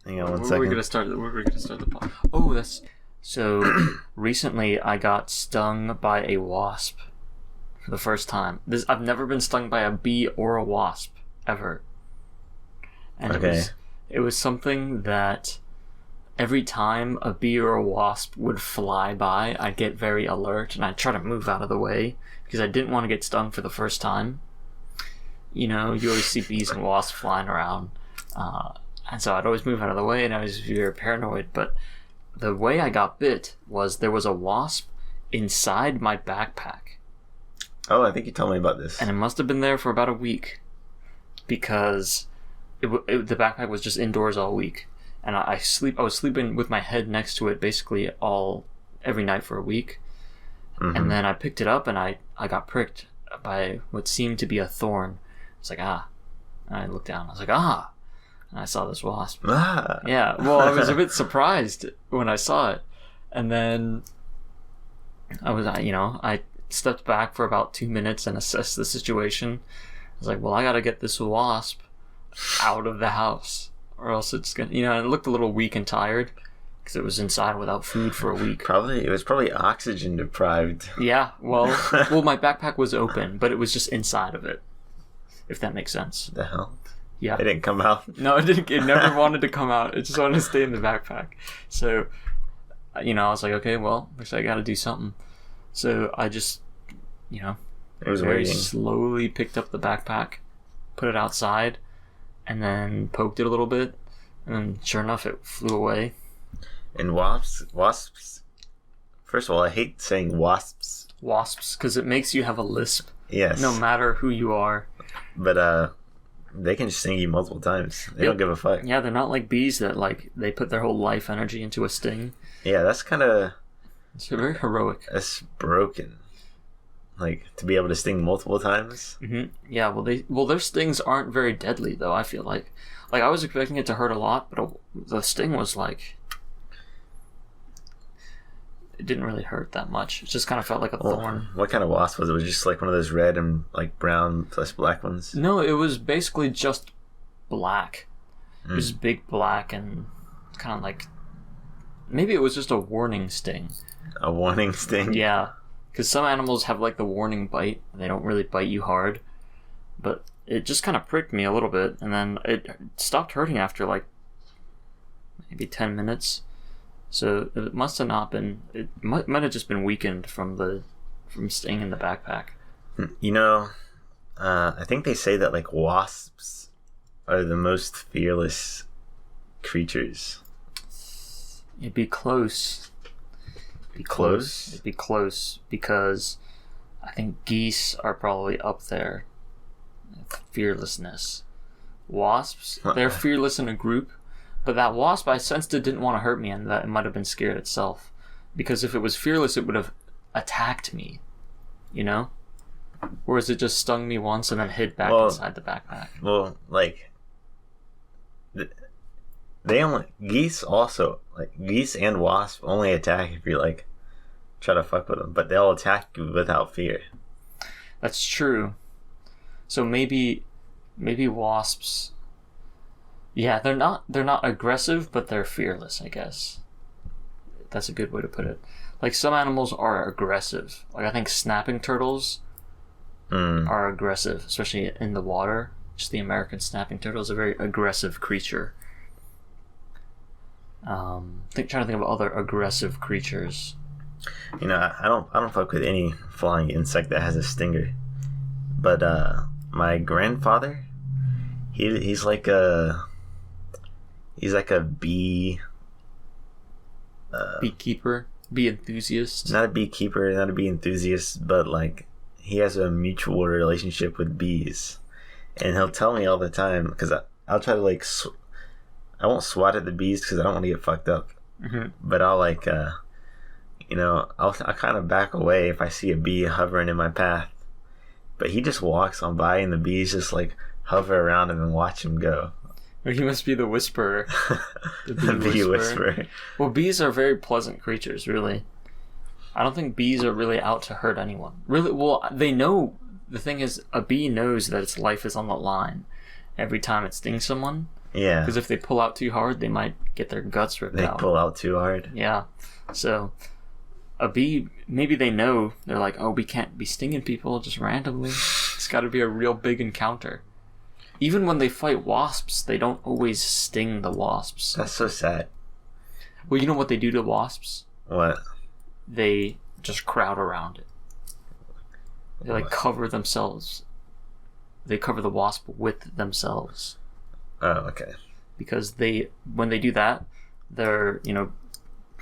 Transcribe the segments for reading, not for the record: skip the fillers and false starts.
Hang on one Where second. were we gonna start? Where were we gonna start the pod? Oh, that's so. Recently, I got stung by a wasp for the first time. I've never been stung by a bee or a wasp ever, and Okay. it was something that every time a bee or a wasp would fly by, I'd get very alert and I'd try to move out of the way because I didn't want to get stung for the first time. You know, you always see bees and wasps flying around. And so I'd always move out of the way and I was very paranoid. But the way I got bit was there was a wasp inside my backpack. Oh, I think you told me about this. And it must have been there for about a week because the backpack was just indoors all week. And I was sleeping with my head next to it basically every night for a week. Mm-hmm. And then I picked it up and I got pricked by what seemed to be a thorn. It's like, ah. And I looked down. I was like, ah. And I saw this wasp. Ah. Yeah. Well, I was a bit surprised when I saw it. And then I stepped back for about 2 minutes and assessed the situation. I was like, well, I got to get this wasp out of the house or else it's going to, it looked a little weak and tired because it was inside without food for a week. It was probably oxygen deprived. Yeah. Well, my backpack was open, but it was just inside of it. If that makes sense. The hell? Yeah. It didn't come out? No, it didn't. It never wanted to come out. It just wanted to stay in the backpack. So, I was like, okay, well, looks like I got to do something. So I just, it was very waiting. slowly picked up the backpack, put it outside, and then poked it a little bit, and then sure enough, it flew away. And wasps. First of all, I hate saying wasps. Wasps, because it makes you have a lisp. Yes. No matter who you are. But they can sting you multiple times. They don't give a fuck. Yeah, they're not like bees that they put their whole life energy into a sting. Yeah, that's kind of. It's very heroic. That's broken. Like to be able to sting multiple times. Mm-hmm. Yeah, well, their stings aren't very deadly though. I feel like I was expecting it to hurt a lot, but the sting was like. It didn't really hurt that much. It just kind of felt like a thorn. What kind of wasp was it? Was it just like one of those red and like brown plus black ones? No, it was basically just black. It was big black and kind of like... Maybe it was just a warning sting. A warning sting? Yeah. Because some animals have like the warning bite. They don't really bite you hard. But it just kind of pricked me a little bit. And then it stopped hurting after like maybe 10 minutes. So it must have not been. It might have just been weakened from staying in the backpack. I think they say that like wasps are the most fearless creatures. It'd be close. Close? It'd be close because I think geese are probably up there. Fearlessness. Wasps, they're fearless in a group. But that wasp, I sensed it didn't want to hurt me and that it might have been scared itself. Because if it was fearless, it would have attacked me. Whereas it just stung me once and then hid back inside the backpack. Well, like... Geese and wasps only attack if you, like, try to fuck with them. But they'll attack you without fear. That's true. So maybe wasps... Yeah, they're not aggressive, but they're fearless, I guess. That's a good way to put it. Like, some animals are aggressive. Like, I think snapping turtles are aggressive, especially in the water. Just the American snapping turtle is a very aggressive creature. Trying to think of other aggressive creatures. I don't fuck with any flying insect that has a stinger. But, my grandfather, he's like a bee... Beekeeper? Bee enthusiast? Not a beekeeper, not a bee enthusiast, but like he has a mutual relationship with bees. And he'll tell me all the time, because I'll try to like... I won't swat at the bees because I don't want to get fucked up. Mm-hmm. But I'll like... I'll kind of back away if I see a bee hovering in my path. But he just walks on by and the bees just like hover around him and watch him go. Or he must be the whisperer. The bee whisperer. Well, bees are very pleasant creatures, really. I don't think bees are really out to hurt anyone. Really, well, they know... The thing is, a bee knows that its life is on the line every time it stings someone. Yeah. Because if they pull out too hard, they might get their guts ripped They out. pull out too hard. Yeah. So a bee, maybe they know, they're like, oh, we can't be stinging people just randomly. It's got to be a real big encounter. Even when they fight wasps, they don't always sting the wasps. That's so sad. Well, you know what they do to wasps? What? They just crowd around it. They like What? cover themselves. They cover the wasp with themselves. Oh, okay. Because when they do that, they're,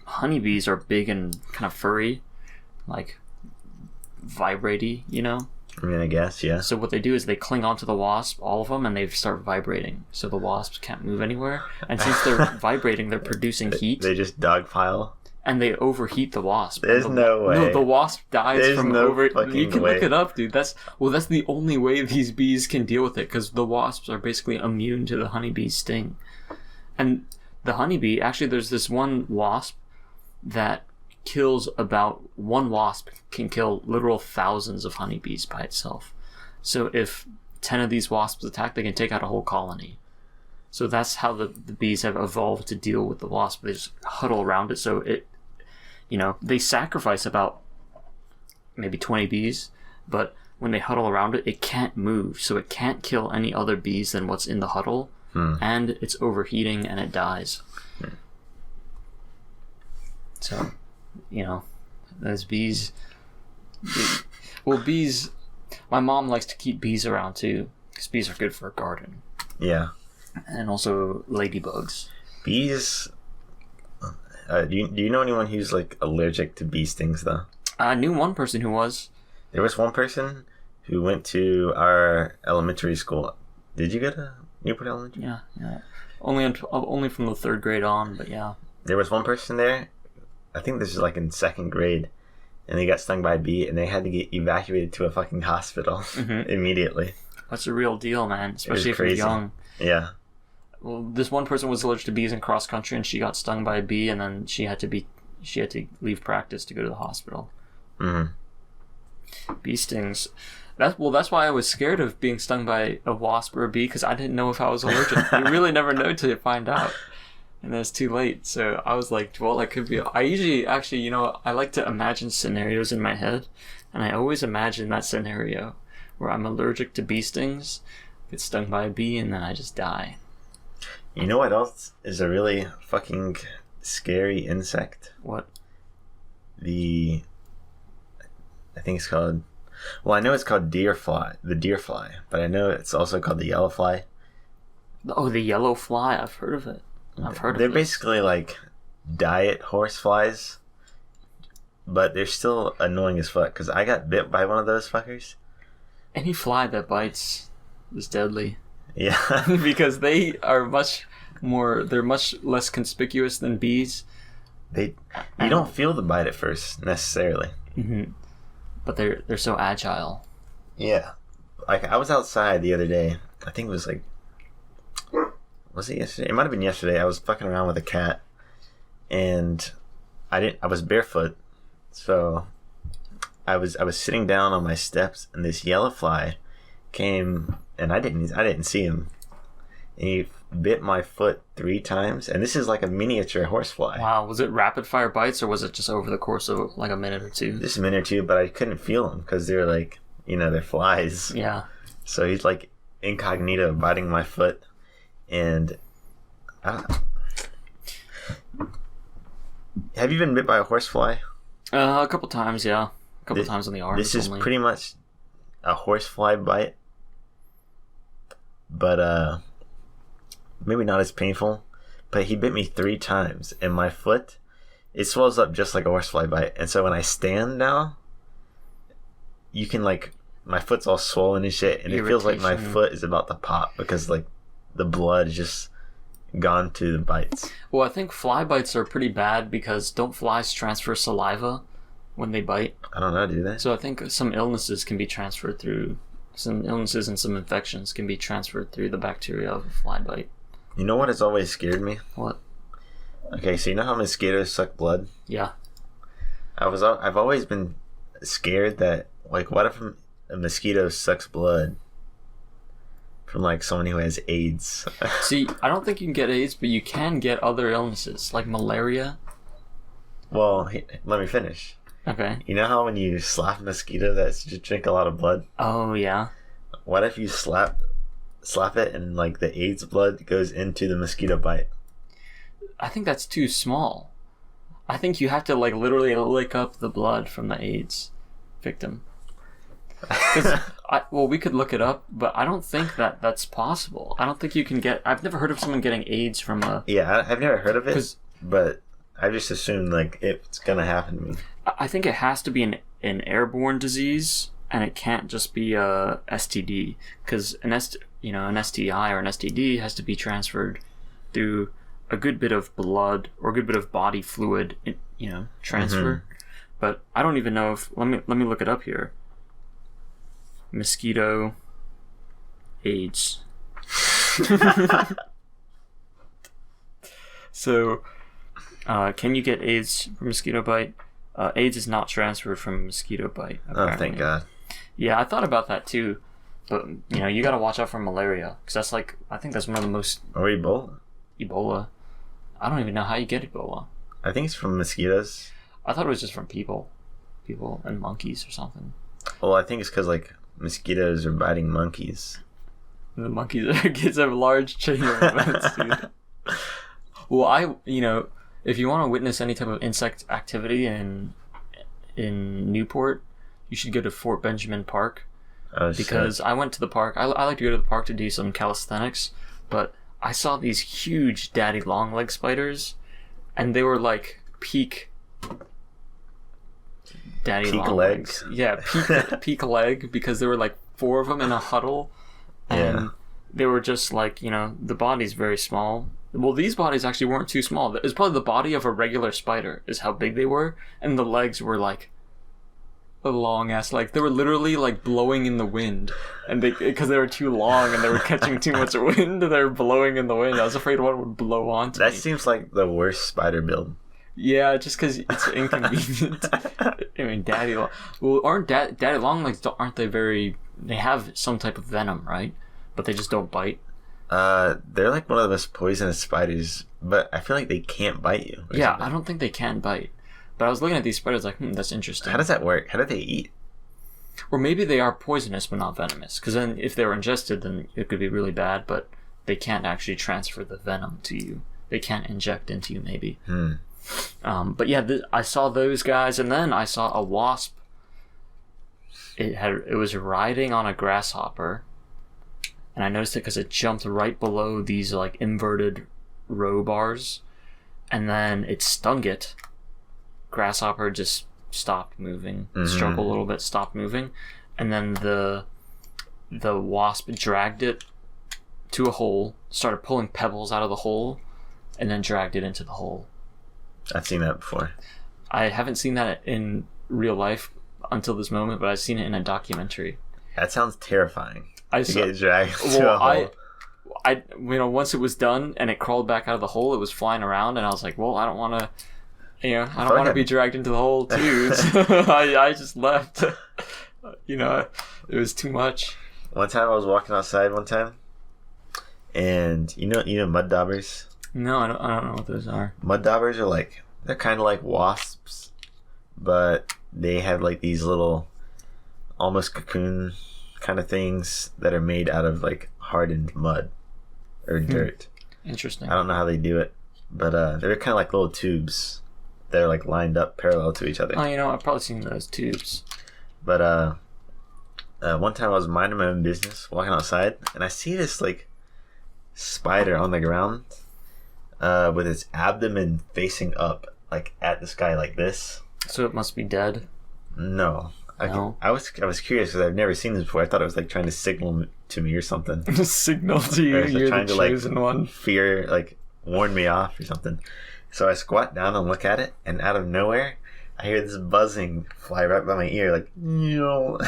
honeybees are big and kind of furry, like vibraty, I mean, I guess, yeah. So what they do is they cling onto the wasp, all of them, and they start vibrating. So the wasps can't move anywhere. And since they're vibrating, they're producing heat. They just dogpile. And they overheat the wasp. There's no way. No, the wasp dies There's from no over. fucking You can way. look it up, dude. That's the only way these bees can deal with it, because the wasps are basically immune to the honeybee's sting. And the honeybee, actually, there's this one wasp that one wasp can kill literal thousands of honeybees by itself. So if 10 of these wasps attack, they can take out a whole colony. So that's how the bees have evolved to deal with the wasp. They just huddle around it. So they sacrifice about maybe 20 bees, but when they huddle around it, it can't move. So it can't kill any other bees than what's in the huddle. And it's overheating and it dies. So, those bees. Bees. My mom likes to keep bees around too, because bees are good for a garden. Yeah. And also ladybugs. Bees. Do you know anyone who's like allergic to bee stings though? I knew one person who was. There was one person who went to our elementary school. Did you go to Newport Elementary? Yeah. Only from the 3rd grade on, but yeah. There was one person there. I think this is like in 2nd grade, and they got stung by a bee, and they had to get evacuated to a fucking hospital immediately. That's a real deal, man. Especially if you're young. Yeah. Well, this one person was allergic to bees in cross country, and she got stung by a bee, and then she had to leave practice to go to the hospital. Bee stings. That's why I was scared of being stung by a wasp or a bee, because I didn't know if I was allergic. You really never know till you find out. And then it's too late. So I was like, well, I could be. I usually, actually, I like to imagine scenarios in my head. And I always imagine that scenario where I'm allergic to bee stings, get stung by a bee, and then I just die. You know what else is a really fucking scary insect? What? I think it's called... Well, I know it's called the deer fly, but I know it's also called the yellow fly. Oh, the yellow fly. I've heard of it. They're basically like diet horse flies, but they're still annoying as fuck, because I got bit by one of those fuckers. Any fly that bites is deadly. Yeah. Because they are they're much less conspicuous than bees. You don't feel the bite at first, necessarily. But they're so agile. Yeah. Like, I was outside the other day. I think it was like... Was it yesterday? It might have been yesterday. I was fucking around with a cat, and I was barefoot, so I was sitting down on my steps, and this yellow fly came, and I didn't see him, and he bit my foot 3 times, and this is like a miniature horsefly. Wow, was it rapid fire bites, or was it just over the course of like a minute or two? Just a minute or two, but I couldn't feel them because they're like, they're flies. Yeah. So he's like incognito biting my foot. And have you been bit by a horsefly? A couple times, yeah. A couple times on the arm. This is pretty much a horsefly bite, but maybe not as painful. But he bit me 3 times, and my foot, it swells up just like a horsefly bite. And so when I stand now, you can my foot's all swollen and shit, and it feels like my foot is about to pop, because the blood is just gone to the bites. Well, I think fly bites are pretty bad, because don't flies transfer saliva when they bite? I don't know, do they? So I think some illnesses and some infections can be transferred through the bacteria of a fly bite. You know what has always scared me? What? Okay, so you know how mosquitoes suck blood? Yeah. I've always been scared that, what if a mosquito sucks blood from like someone who has AIDS. See, I don't think you can get AIDS, but you can get other illnesses like malaria. Well, let me finish. Okay. You know how when you slap a mosquito that's just drink a lot of blood? Oh yeah. What if you slap it and like the AIDS blood goes into the mosquito bite? I think that's too small. I think you have to like literally lick up the blood from the AIDS victim. Well, we could look it up, but I don't think that's possible. I don't think you can get. I've never heard of someone getting AIDS from a. Yeah, I've never heard of it, but I just assumed like it's gonna happen to me. I think it has to be an airborne disease, and it can't just be a STD, because an STI or an STD has to be transferred through a good bit of blood or a good bit of body fluid, transfer. Mm-hmm. But I don't even know if let me look it up here. Mosquito AIDS. So, can you get AIDS from mosquito bite? AIDS is not transferred from mosquito bite. Apparently. Oh, thank God. Yeah, I thought about that too, but you got to watch out for malaria, because that's like, I think that's one of the most. Or Ebola. Ebola. I don't even know how you get Ebola. I think it's from mosquitoes. I thought it was just from people and monkeys or something. Well, I think it's because like mosquitoes are biting monkeys. And the monkeys kids have large chain of events, dude. Well, if you want to witness any type of insect activity in Newport, you should go to Fort Benjamin Park. Oh, because shit. I went to the park. I like to go to the park to do some calisthenics, but I saw these huge daddy long leg spiders, and they were like peak daddy long legs. Yeah, peak leg, because there were like 4 of them in a huddle, and they were just like, the body's very small. Well, these bodies actually weren't too small. It was probably the body of a regular spider is how big they were, and the legs were like a long ass, like they were literally like blowing in the wind, and because they were too long and they were catching too much wind, they were blowing in the wind. I was afraid one would blow onto me. That seems like the worst spider build. Yeah, just because it's inconvenient. I mean, daddy long. Well, aren't daddy long legs? Aren't they very? They have some type of venom, right? But they just don't bite. They're like one of the most poisonous spiders, but I feel like they can't bite you. Yeah, something. I don't think they can bite. But I was looking at these spiders like, that's interesting. How does that work? How do they eat? Or maybe they are poisonous but not venomous. Because then if they were ingested, then it could be really bad, but they can't actually transfer the venom to you. They can't inject into you, maybe. But yeah, I saw those guys, and then I saw a wasp. It was riding on a grasshopper, and I noticed it because it jumped right below these like inverted row bars, and then it stung it. Grasshopper just stopped moving, struggled a little bit, stopped moving, and then the wasp dragged it to a hole, started pulling pebbles out of the hole, and then dragged it into the hole. I've seen that before. I haven't seen that in real life until this moment, but I've seen it in a documentary. That sounds terrifying. To get dragged to a hole. Once it was done and it crawled back out of the hole, it was flying around, and I was like, well, I don't want to. I don't want to be dragged into the hole too. So I just left. It was too much. One time I was walking outside and you know mud daubers? No, I don't know what those are. Mud daubers are they're kind of like wasps, but they have like these little almost cocoon kind of things that are made out of like hardened mud or dirt. Interesting. I don't know how they do it, but they're kind of like little tubes. They're like lined up parallel to each other. Oh, I've probably seen those tubes. But one time I was minding my own business, walking outside, and I see this like spider on the ground, with its abdomen facing up, like at the sky, like this. So it must be dead. No. No. I was curious because I've never seen this before. I thought it was like trying to signal to me or something. Signal to you, you're trying the chosen one. Fear, warn me off or something. So I squat down and look at it, and out of nowhere, I hear this buzzing fly right by my ear, like, and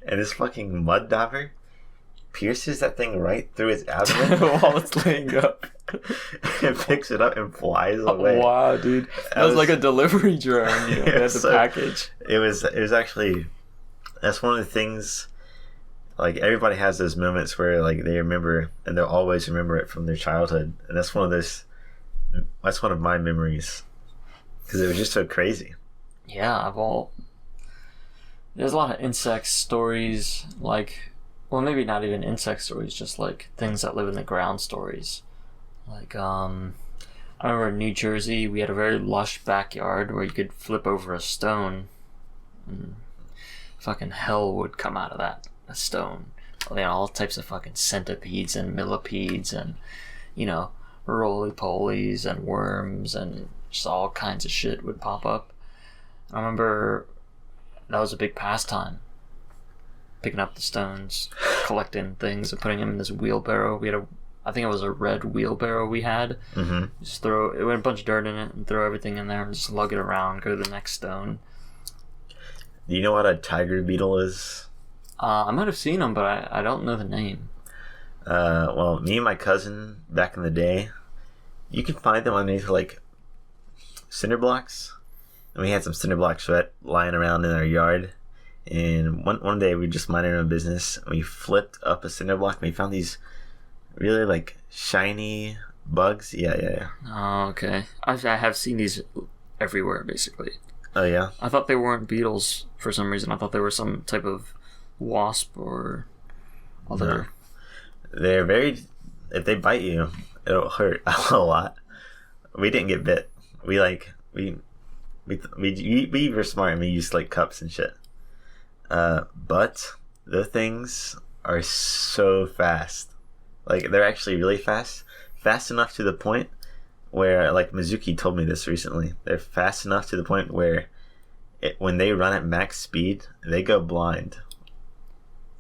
this fucking mud dauber pierces that thing right through its abdomen while it's laying up. It picks it up and flies away. Wow, dude. That was like a delivery drone, That's the package. It was actually, that's one of the things Like everybody has those moments where like they remember and they'll always remember it from their childhood, and that's one of those. That's one of my memories because it was just so crazy. Yeah, there's a lot of insect stories, like, well, maybe not even insect stories, just like things that live in the ground stories. Like, I remember in New Jersey, we had a very lush backyard where you could flip over a stone, and fucking hell would come out of that a stone. You know, all types of fucking centipedes and millipedes and, you know, roly-polies and worms and just all kinds of shit would pop up. I remember that was a big pastime. Picking up the stones, collecting things, and putting them in this wheelbarrow. I think it was a red wheelbarrow we had. Mm-hmm. Just throw it with a bunch of dirt in it and throw everything in there and just lug it around, go to the next stone. Do you know what a tiger beetle is? I might have seen them, but I don't know the name. Well, me and my cousin back in the day, you can find them underneath like cinder blocks. And we had some cinder blocks lying around in our yard. And one day we just minded our own business. And we flipped up a cinder block and we found these really like shiny bugs. Yeah. Oh, okay. I have seen these everywhere, basically. Oh, yeah? I thought they weren't beetles for some reason. I thought they were some type of wasp or other. No. They're very. If they bite you, it'll hurt a lot. We didn't get bit. We were smart and we used like cups and shit. But the things are so fast. Like they're actually really fast. Fast enough to the point where, like Mizuki told me this recently, they're fast enough to the point where when they run at max speed, they go blind.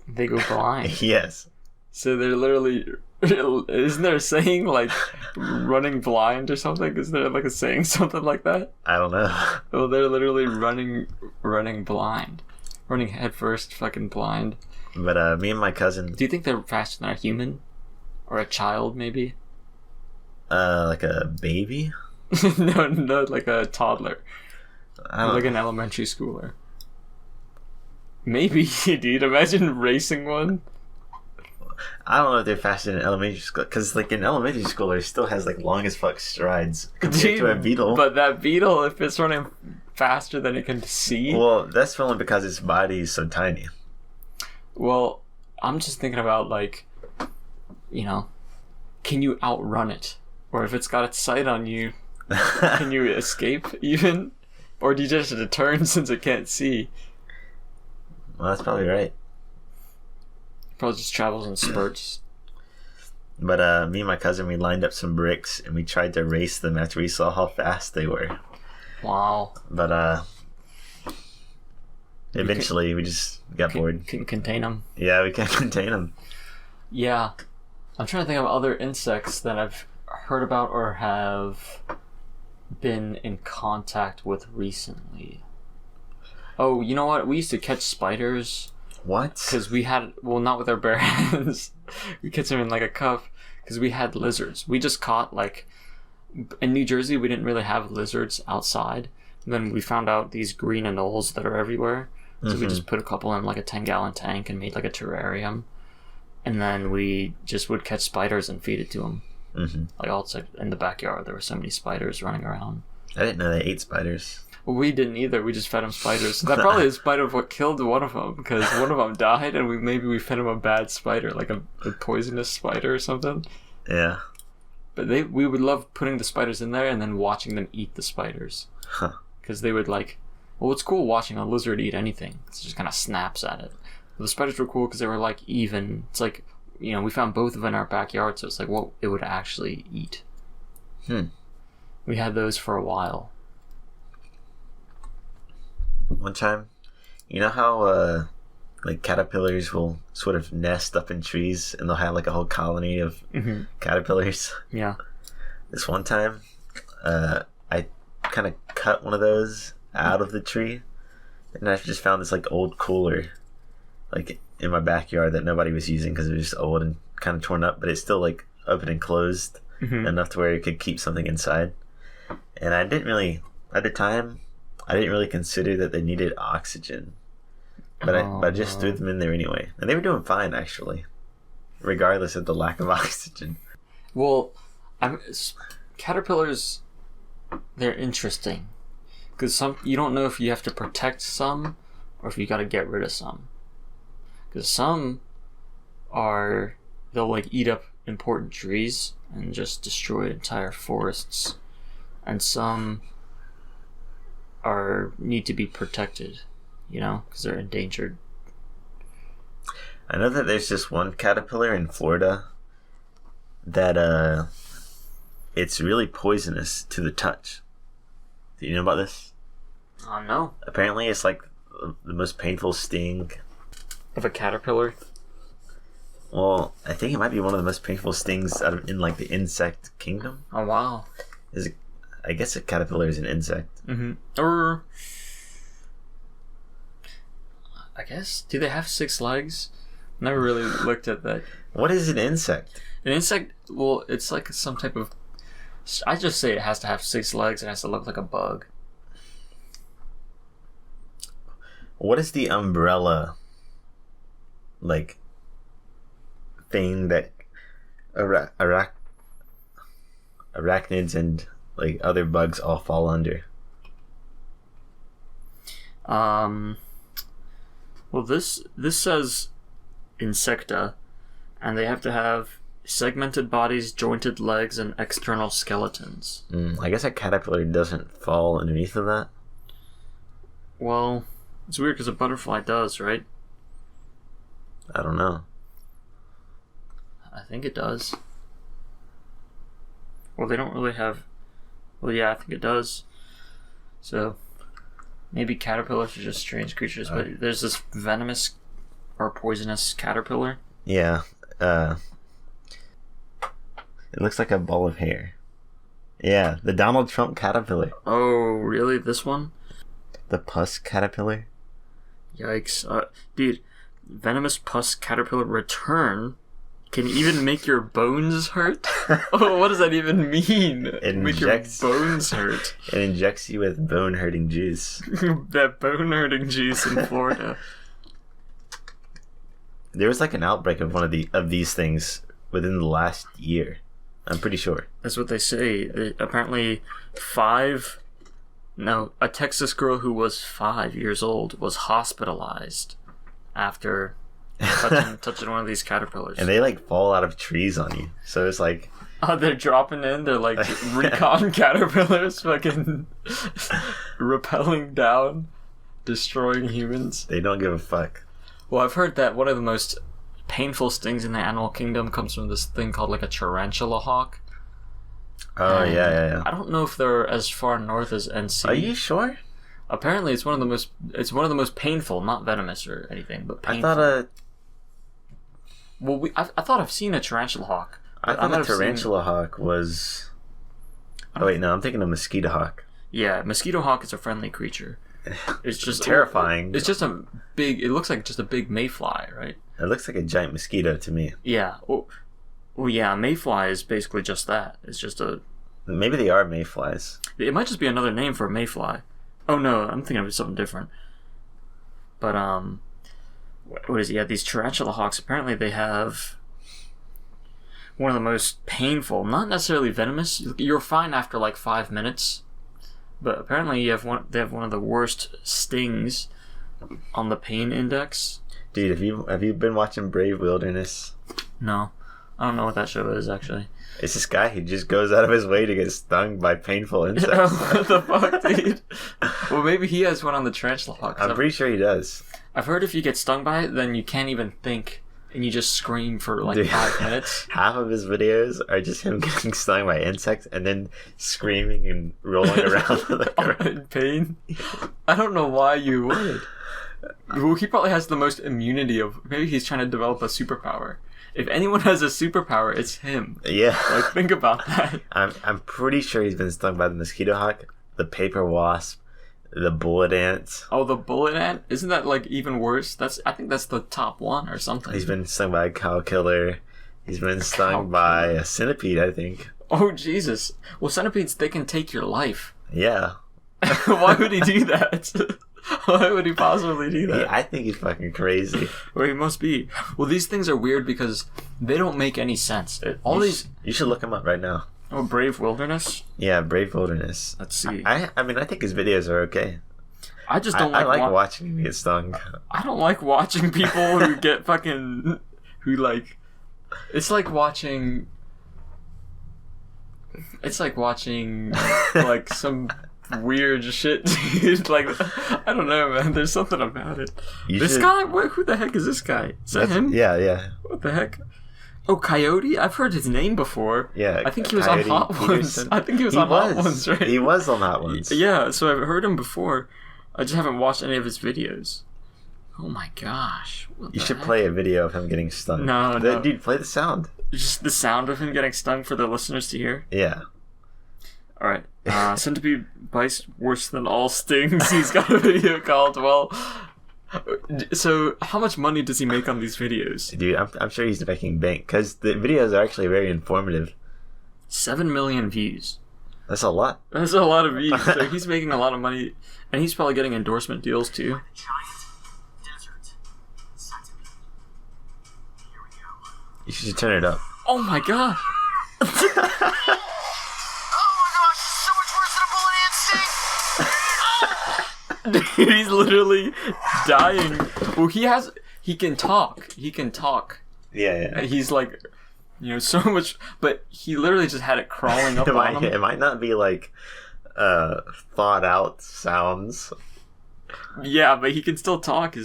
They go blind? Yes. So they're literally... Isn't there a saying like running blind or something? Isn't there like a saying something like that? I don't know. Well, they're literally running blind. Running headfirst fucking blind. But me and my cousin... Do you think they're faster than a human? Or a child, maybe? Like a baby? No, like a toddler. Like an know. elementary schooler. Maybe, dude. Imagine racing one. I don't know if they're faster than elementary school, because like in elementary school, there still has like long as fuck strides compared to a beetle. But that beetle, if it's running faster than it can see... Well, that's only because its body is so tiny. Well, I'm just thinking about like, you know, can you outrun it? Or if it's got its sight on you, can you escape even? Or do you just have to turn since it can't see? Well, that's probably right. Probably just travels in spurts. But me and my cousin, we lined up some bricks and we tried to race them after we saw how fast they were. Wow. But eventually we just got bored. Couldn't contain them. Yeah, we can't contain them. Yeah. I'm trying to think of other insects that I've heard about or have been in contact with recently. Oh, you know what? We used to catch spiders. What? Because we had, well, not with our bare hands. We catch them in like a cup because we had lizards. We just caught like, in New Jersey, we didn't really have lizards outside. And then we found out these green anoles that are everywhere. So we just put a couple in like a 10-gallon tank and made like a terrarium. And then we just would catch spiders and feed it to them. Mm-hmm. Like outside in the backyard, there were so many spiders running around. I didn't know they ate spiders. Well, we didn't either. We just fed him spiders. That probably is part of what killed one of them, because one of them died, and we fed him a bad spider, like a poisonous spider or something. Yeah. But we would love putting the spiders in there and then watching them eat the spiders. Huh. Because they would like... Well, it's cool watching a lizard eat anything. It just kind of snaps at it. But the spiders were cool because they were like even. It's like, you know, we found both of them in our backyard, so it's like what it would actually eat. We had those for a while. One time, you know how like caterpillars will sort of nest up in trees and they'll have like a whole colony of caterpillars? Yeah. This one time, I kind of cut one of those out of the tree, and I just found this like old cooler like in my backyard that nobody was using because it was just old and kind of torn up, but it's still like open and closed enough to where it could keep something inside. And I didn't really, at the time, I didn't really consider that they needed oxygen. but I just threw them in there anyway, and they were doing fine actually, regardless of the lack of oxygen. Well, caterpillars, they're interesting because you don't know if you have to protect some or if you got to get rid of some. Because some they'll like eat up important trees and just destroy entire forests, and some need to be protected, because they're endangered. I know that there's just one caterpillar in Florida that it's really poisonous to the touch. Do you know about this? No. Apparently it's like the most painful sting Of a caterpillar? Well, I think it might be one of the most painful stings in like the insect kingdom. Oh wow. I guess a caterpillar is an insect. Mm-hmm. Or I guess, do they have 6 legs? Never really looked at that. What is an insect? An insect, well, it's like some type of... I just say it has to have 6 legs. It has to look like a bug. What is the umbrella, like, thing that arachnids and, like, other bugs all fall under? Well, this says insecta, and they have to have segmented bodies, jointed legs, and external skeletons. I guess a caterpillar doesn't fall underneath of that. Well, it's weird because a butterfly does, right? I don't know. I think it does. Well, they don't really have... Well, yeah, I think it does. So, maybe caterpillars are just strange creatures, but there's this venomous or poisonous caterpillar. Yeah. It looks like a ball of hair. Yeah, the Donald Trump caterpillar. Oh, really? This one? The pus caterpillar? Yikes. Dude, venomous pus caterpillar return can even make your bones hurt? Oh, what does that even mean? Make your bones hurt. It injects you with bone-hurting juice. That bone-hurting juice in Florida. There was like an outbreak of one of these things within the last year. I'm pretty sure. That's what they say. Apparently, a Texas girl who was 5 years old was hospitalized after touching one of these caterpillars. And they like fall out of trees on you. So it's like... Oh, they're dropping in. They're like recon caterpillars fucking rappelling down, destroying humans. They don't give a fuck. Well, I've heard that one of the most painful stings in the animal kingdom comes from this thing called like a tarantula hawk. Oh, yeah. I don't know if they're as far north as NC. Are you sure? Apparently, it's one of the most painful, not venomous or anything, but painful. I thought I've seen a tarantula hawk. I thought a tarantula hawk was... Oh wait, no, I'm thinking of mosquito hawk. Yeah, mosquito hawk is a friendly creature. It's just terrifying. It's just it looks like just a big mayfly, right? It looks like a giant mosquito to me. Yeah. Well, yeah, a mayfly is basically just that. It's just a... Maybe they are mayflies. It might just be another name for a mayfly. Oh no, I'm thinking of something different. But, what is it? Yeah, these tarantula hawks, apparently they have one of the most painful, not necessarily venomous. You're fine after like 5 minutes. But apparently they have one of the worst stings on the pain index. Dude, have you been watching Brave Wilderness? No. I don't know what that show is, actually. It's this guy who just goes out of his way to get stung by painful insects. What the fuck, dude? Well, maybe he has one on the tarantula hawk. I'm pretty sure he does. I've heard if you get stung by it, then you can't even think, and you just scream for like 5 minutes. Half of his videos are just him getting stung by insects and then screaming and rolling around in pain. I don't know why you would. Well, he probably has the most immunity of... Maybe he's trying to develop a superpower. If anyone has a superpower, it's him. Yeah. Like, think about that. I'm pretty sure he's been stung by the mosquito hawk, the paper wasp, the bullet ant. Oh, the bullet ant? Isn't that, like, even worse? I think that's the top one or something. He's been stung by a cow killer. He's been stung by a centipede, I think. Oh, Jesus. Well, centipedes, they can take your life. Yeah. Why would he do that? Why would he possibly do that? I think he's fucking crazy. Well, he must be. Well, these things are weird because they don't make any sense. You should look him up right now. Oh, Brave Wilderness? Yeah, Brave Wilderness. Let's see. I mean, I think his videos are okay. I just don't like... I like watching him get stung. I don't like watching people who get fucking... Who, like... It's like watching... like, some weird shit, dude. Like, I don't know, man. There's something about it. Guy? Who the heck is this guy? Is that him? Yeah. What the heck? Oh, Coyote? I've heard his name before. Yeah. I think he was on Hot Ones. Hot Ones, right? He was on Hot Ones. Yeah, so I've heard him before. I just haven't watched any of his videos. Oh my gosh. You should play a video of him getting stung. No. Dude, play the sound. Just the sound of him getting stung for the listeners to hear? Yeah. Alright. Centipede bites worse than all stings. He's got a video called, well... So, how much money does he make on these videos? Dude, I'm sure he's making bank, because the videos are actually very informative. 7 million views. That's a lot. That's a lot of views. So he's making a lot of money, and he's probably getting endorsement deals too. You should turn it up. Oh my god! Oh my gosh, so much worse than a bullet ant sting! Dude, he's literally dying. Well, he can talk. Yeah. He's like, so much, but he literally just had it crawling up on him. It might not be like thought out sounds. Yeah, but he can still talk.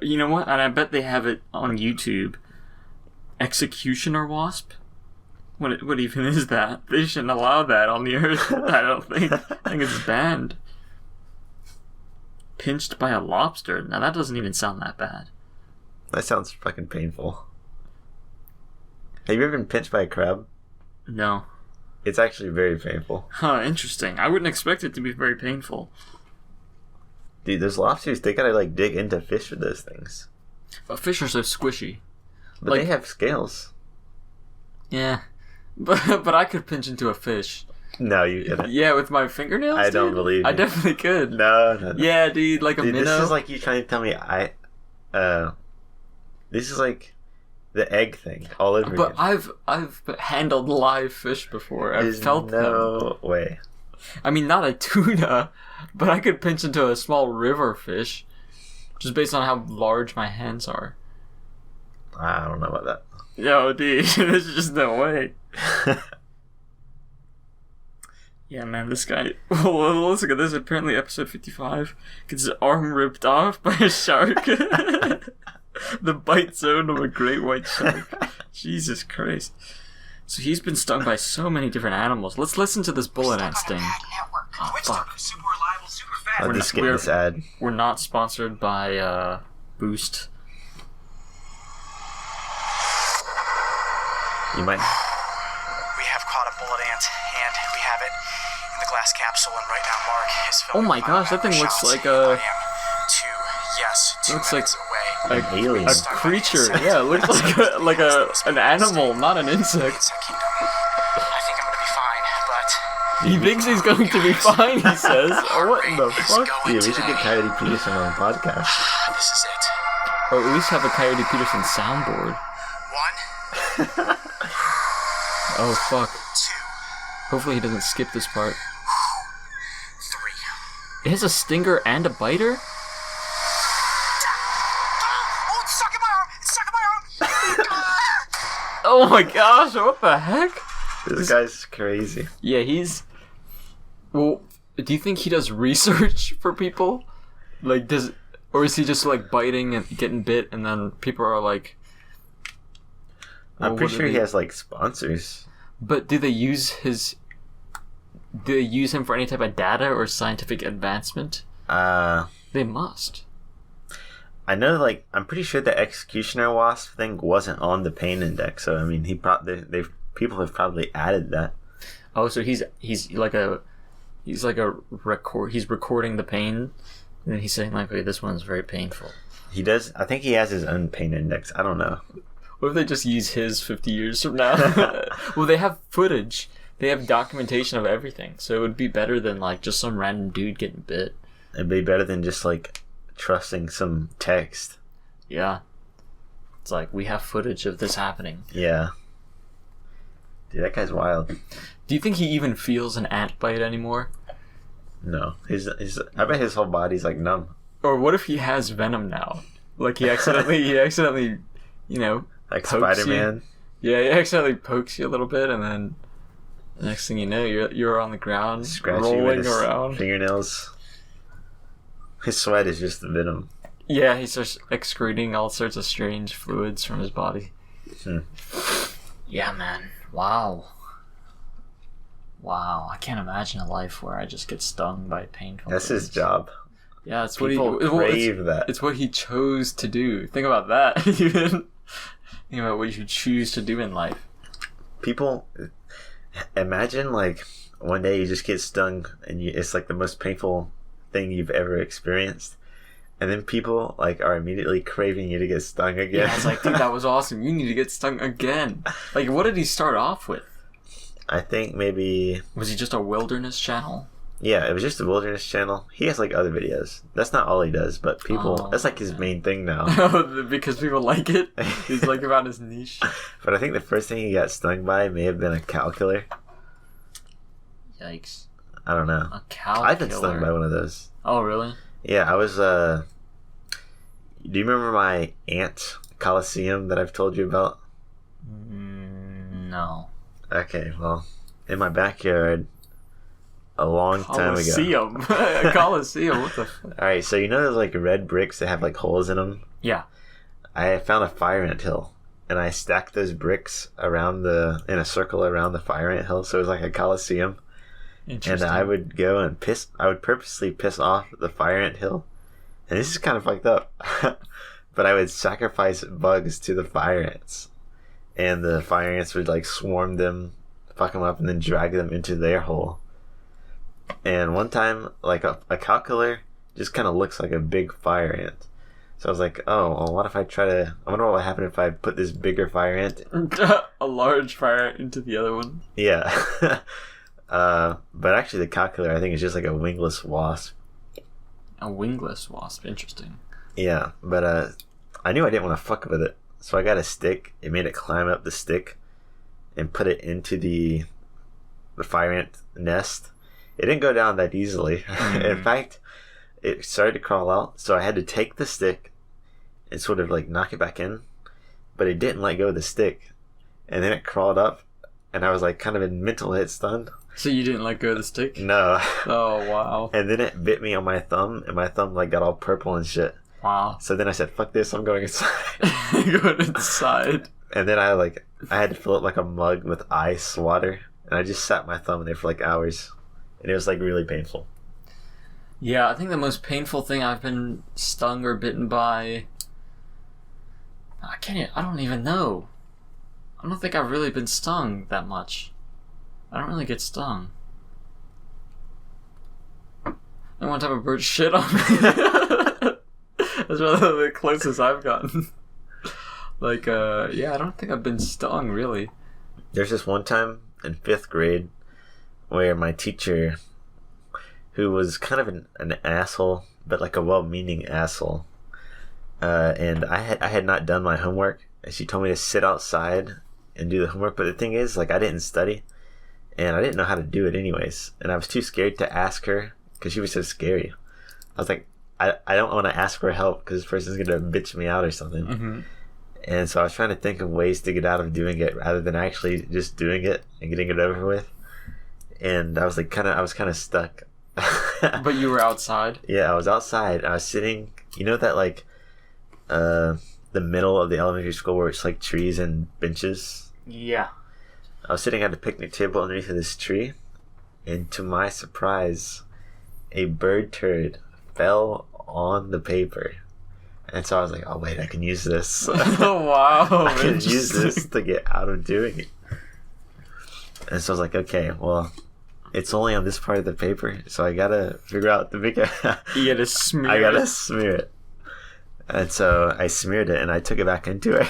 You know what? And I bet they have it on YouTube. Executioner wasp? What even is that? They shouldn't allow that on the earth. I don't think. I think it's banned. Pinched by a lobster? Now that doesn't even sound that bad. That sounds fucking painful. Have you ever been pinched by a crab? No. It's actually very painful. Huh, interesting. I wouldn't expect it to be very painful. Dude, those lobsters, they gotta like dig into fish with those things. But fish are so squishy. But they have scales. Yeah. But I could pinch into a fish. No, you couldn't. Yeah, with my fingernails, I don't believe you. I definitely could. No. Yeah, dude, like a minnow. This is like you trying to tell me this is like the egg thing all over again. But I've handled live fish before. I've felt them. No way. I mean, not a tuna, but I could pinch into a small river fish, just based on how large my hands are. I don't know about that. Yo, dude, there's just no way. Yeah, man, this guy... Well, let's look at this. Apparently, episode 55 gets his arm ripped off by a shark. The bite zone of a great white shark. Jesus Christ. So he's been stung by so many different animals. Let's listen to this bullet ant sting. Oh, fuck. I'll just skip this ad. We're not sponsored by Boost. You might... We have caught a bullet ant, and we have it in the glass capsule, and right now Mark is filming. Oh my gosh, that thing looks like a... Two looks like away. An alien. A creature. Yeah, it looks like an animal, not an insect. I think I'm gonna be fine, but He thinks he's going to be fine, he says. Oh, what the fuck? Yeah, we should get Coyote Peterson on the podcast. this is it. Or at least have a Coyote Peterson soundboard. 1, Oh, fuck. 2, Hopefully he doesn't skip this part. 3. It has a stinger and a biter? Oh, it's stuck in my arm! It's stuck in my arm! Oh my gosh, what the heck? This guy's crazy. Yeah, he's... Well, do you think he does research for people? Like, or is he just, like, biting and getting bit, and then people are like... I'm well, pretty sure he has, like, sponsors. But do they use him for any type of data or scientific advancement? They must. I know, like, I'm pretty sure the executioner wasp thing wasn't on the pain index, so, I mean, people have probably added that. Oh, so he's recording the pain, and then he's saying, like, okay, this one's very painful. He does, I think he has his own pain index, I don't know. What if they just use his 50 years from now? Well, they have footage. They have documentation of everything. So it would be better than, like, just some random dude getting bit. It'd be better than just like trusting some text. Yeah. It's like, we have footage of this happening. Yeah. Dude, that guy's wild. Do you think he even feels an ant bite anymore? No. I bet his whole body's like numb. Or what if he has venom now? Like he accidentally, you know, Like pokes Spider-Man. you. Yeah, he accidentally pokes you a little bit, and then the next thing you know, you're on the ground, Scratching with rolling his around. fingernails. His sweat is just the venom. Yeah, he starts excreting all sorts of strange fluids from his body. Yeah, man. Wow. I can't imagine a life where I just get stung by painful That's things. his job. Yeah, it's People what he crave that. It's what he chose to do. Think about that. Even think about what you choose to do in life. People, imagine like one day you just get stung and it's like the most painful thing you've ever experienced, and then people like are immediately craving you to get stung again. Yeah, it's like, dude, that was awesome. You need to get stung again. Like, what did he start off with? I think maybe, Was he just a wilderness channel? yeah, it was just the Wilderness Channel. He has like other videos. That's not all he does, but people, that's like his main thing now. Because people like it? He's like about his niche? But I think the first thing he got stung by may have been a calculator. Yikes. I don't know. A calculator. I've been stung by one of those. Oh, really? Yeah, I was, do you remember my ant coliseum that I've told you about? No. Okay, well, in my backyard, a long time ago. Coliseum. A Coliseum, what the fuck? Alright, so you know those like red bricks that have like holes in them? Yeah. I found a fire ant hill, and I stacked those bricks in a circle around the fire ant hill, so it was like a coliseum. And Interesting. I would go and I would purposely piss off the fire ant hill. And this is kind of fucked up. But I would sacrifice bugs to the fire ants. And the fire ants would like swarm them, fuck them up, and then drag them into their hole. And one time, like a calculator just kind of looks like a big fire ant. So I was like, oh, well, what if I I wonder what would happen if I put this bigger fire ant. A large fire into the other one. Yeah. But actually the calculator I think is just like a wingless wasp. A wingless wasp. Interesting. Yeah, but I knew I didn't want to fuck with it. So I got a stick. It made it climb up the stick and put it into the fire ant nest. It didn't go down that easily. In fact, it started to crawl out, so I had to take the stick and sort of like knock it back in, but it didn't let go of the stick. And then it crawled up, and I was like kind of in mental hit stun. So you didn't let go of the stick? No. Oh, wow. And then it bit me on my thumb, and my thumb like got all purple and shit. Wow. So then I said, fuck this, I'm going inside. Going inside. And then I had to fill it like a mug with ice water, and I just sat my thumb in there for like hours, and it was like really painful. Yeah, I think the most painful thing I've been stung or bitten by, I don't even know. I don't think I've really been stung that much. I don't really get stung. And one time a bird shit on me. That's really the closest I've gotten. Yeah, I don't think I've been stung, really. There's this one time in 5th grade where my teacher, who was kind of an asshole, but like a well-meaning asshole, and I had not done my homework, and she told me to sit outside and do the homework, but the thing is, like, I didn't study, and I didn't know how to do it anyways, and I was too scared to ask her, because she was so scary. I was like, I don't want to ask for help, because this person's going to bitch me out or something. Mm-hmm. And so I was trying to think of ways to get out of doing it, rather than actually just doing it and getting it over with. And I was like, I was kind of stuck. But you were outside? Yeah, I was outside. I was sitting, you know that like, the middle of the elementary school where it's like trees and benches? Yeah. I was sitting at a picnic table underneath of this tree, and to my surprise, a bird turd fell on the paper. And so I was like, oh wait, I can use this. Oh, wow. I can use this to get out of doing it. And so I was like, okay, well, it's only on this part of the paper, so I gotta figure out the big. You gotta smear I gotta it. smear it. And so I smeared it, and I took it back into it.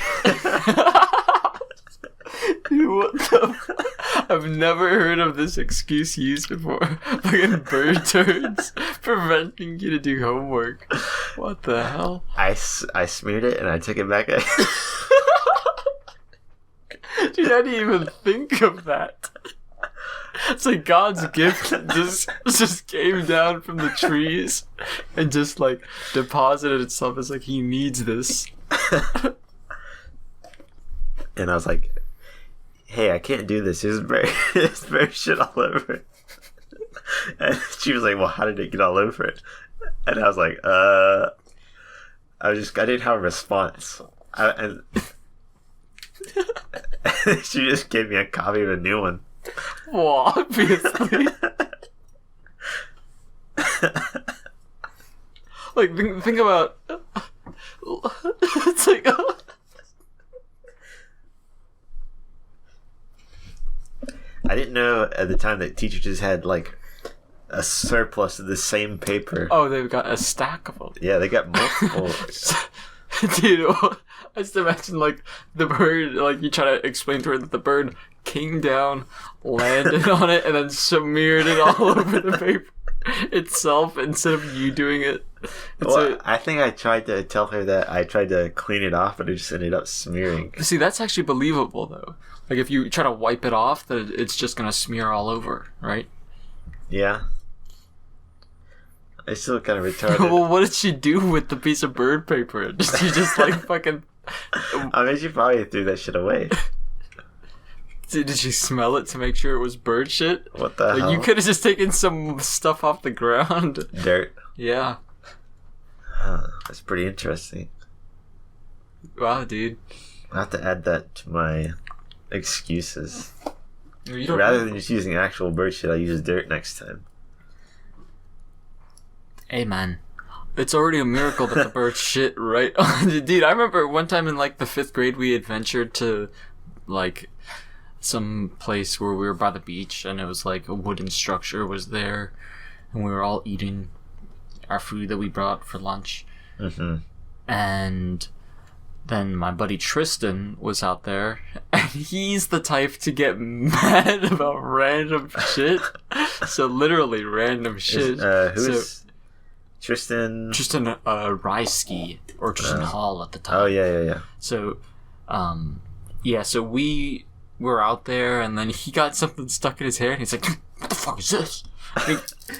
Dude, what the I've never heard of this excuse used before. Fucking bird turds preventing you to do homework. What the hell? I smeared it and I took it back. Dude, I didn't even think of that. It's like God's gift just came down from the trees and just like deposited itself. It's like he needs this. And I was like, hey, I can't do this. There's very shit all over it. And she was like, well, how did it get all over it? And I was like, I didn't have a response. And she just gave me a copy of a new one. Well, obviously. Like, think about... It's like... I didn't know at the time that teachers just had, like, a surplus of the same paper. Oh, they've got a stack of them. Yeah, they got multiple. Dude, I just imagine, like, the bird, like, you try to explain to her that the bird came down, landed on it, and then smeared it all over the paper itself instead of you doing it. I think I tried to tell her that I tried to clean it off, but it just ended up smearing. See, that's actually believable, though. Like, if you try to wipe it off, that it's just gonna smear all over, right? Yeah. I still kind of retarded. Well, what did she do with the piece of bird paper? She just like fucking... I mean, she probably threw that shit away. Did she smell it to make sure it was bird shit? What the hell? You could have just taken some stuff off the ground. Dirt. Yeah. That's pretty interesting. Wow, dude. I'll have to add that to my excuses. You Rather than just using actual bird shit, I use dirt next time. Hey, man. It's already a miracle that the bird shit right on. Dude, I remember one time in like the 5th grade we adventured to like some place where we were by the beach and it was like a wooden structure was there and we were all eating our food that we brought for lunch. Mm-hmm. And then my buddy Tristan was out there and he's the type to get mad about random shit. So literally random shit. Who's Tristan? Tristan Reisky or Tristan Hall at the time. Oh yeah. So, so we were out there, and then he got something stuck in his hair, and he's like, "What the fuck is this?"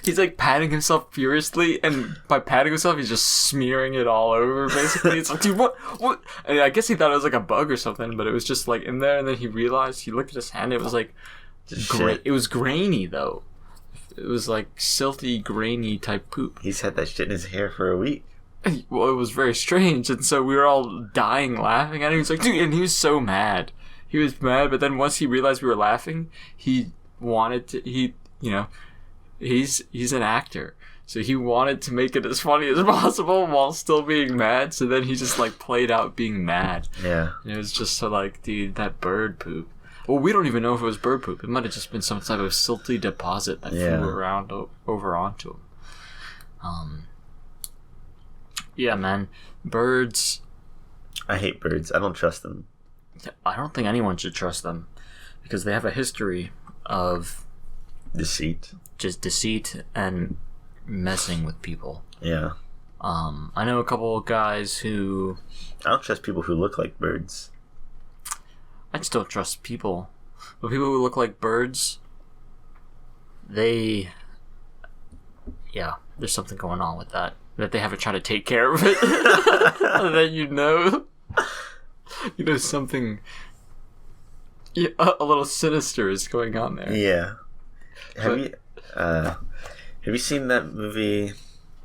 He's like patting himself furiously, and by patting himself, he's just smearing it all over. Basically, it's like, dude, what? And I guess he thought it was like a bug or something, but it was just like in there, and then he realized he looked at his hand, it was like, it was grainy though. It was like silty, grainy type poop. He's had that shit in his hair for a week. Well, it was very strange, and so we were all dying laughing at him. He was like, dude, and he was so mad. He was mad, but then once he realized we were laughing, he wanted to, he's an actor. So he wanted to make it as funny as possible while still being mad, so then he just like played out being mad. Yeah. And it was just so like, dude, that bird poop. Well, we don't even know if it was bird poop. It might have just been some type of silty deposit that flew around over onto him. Yeah, man. Birds. I hate birds. I don't trust them. I don't think anyone should trust them because they have a history of deceit. Just deceit and messing with people. Yeah. I know a couple of guys who... I don't trust people who look like birds. I just don't trust people. But people who look like birds, there's something going on with that. That they haven't tried to take care of it. And then something a little sinister is going on there. Yeah. Have you seen that movie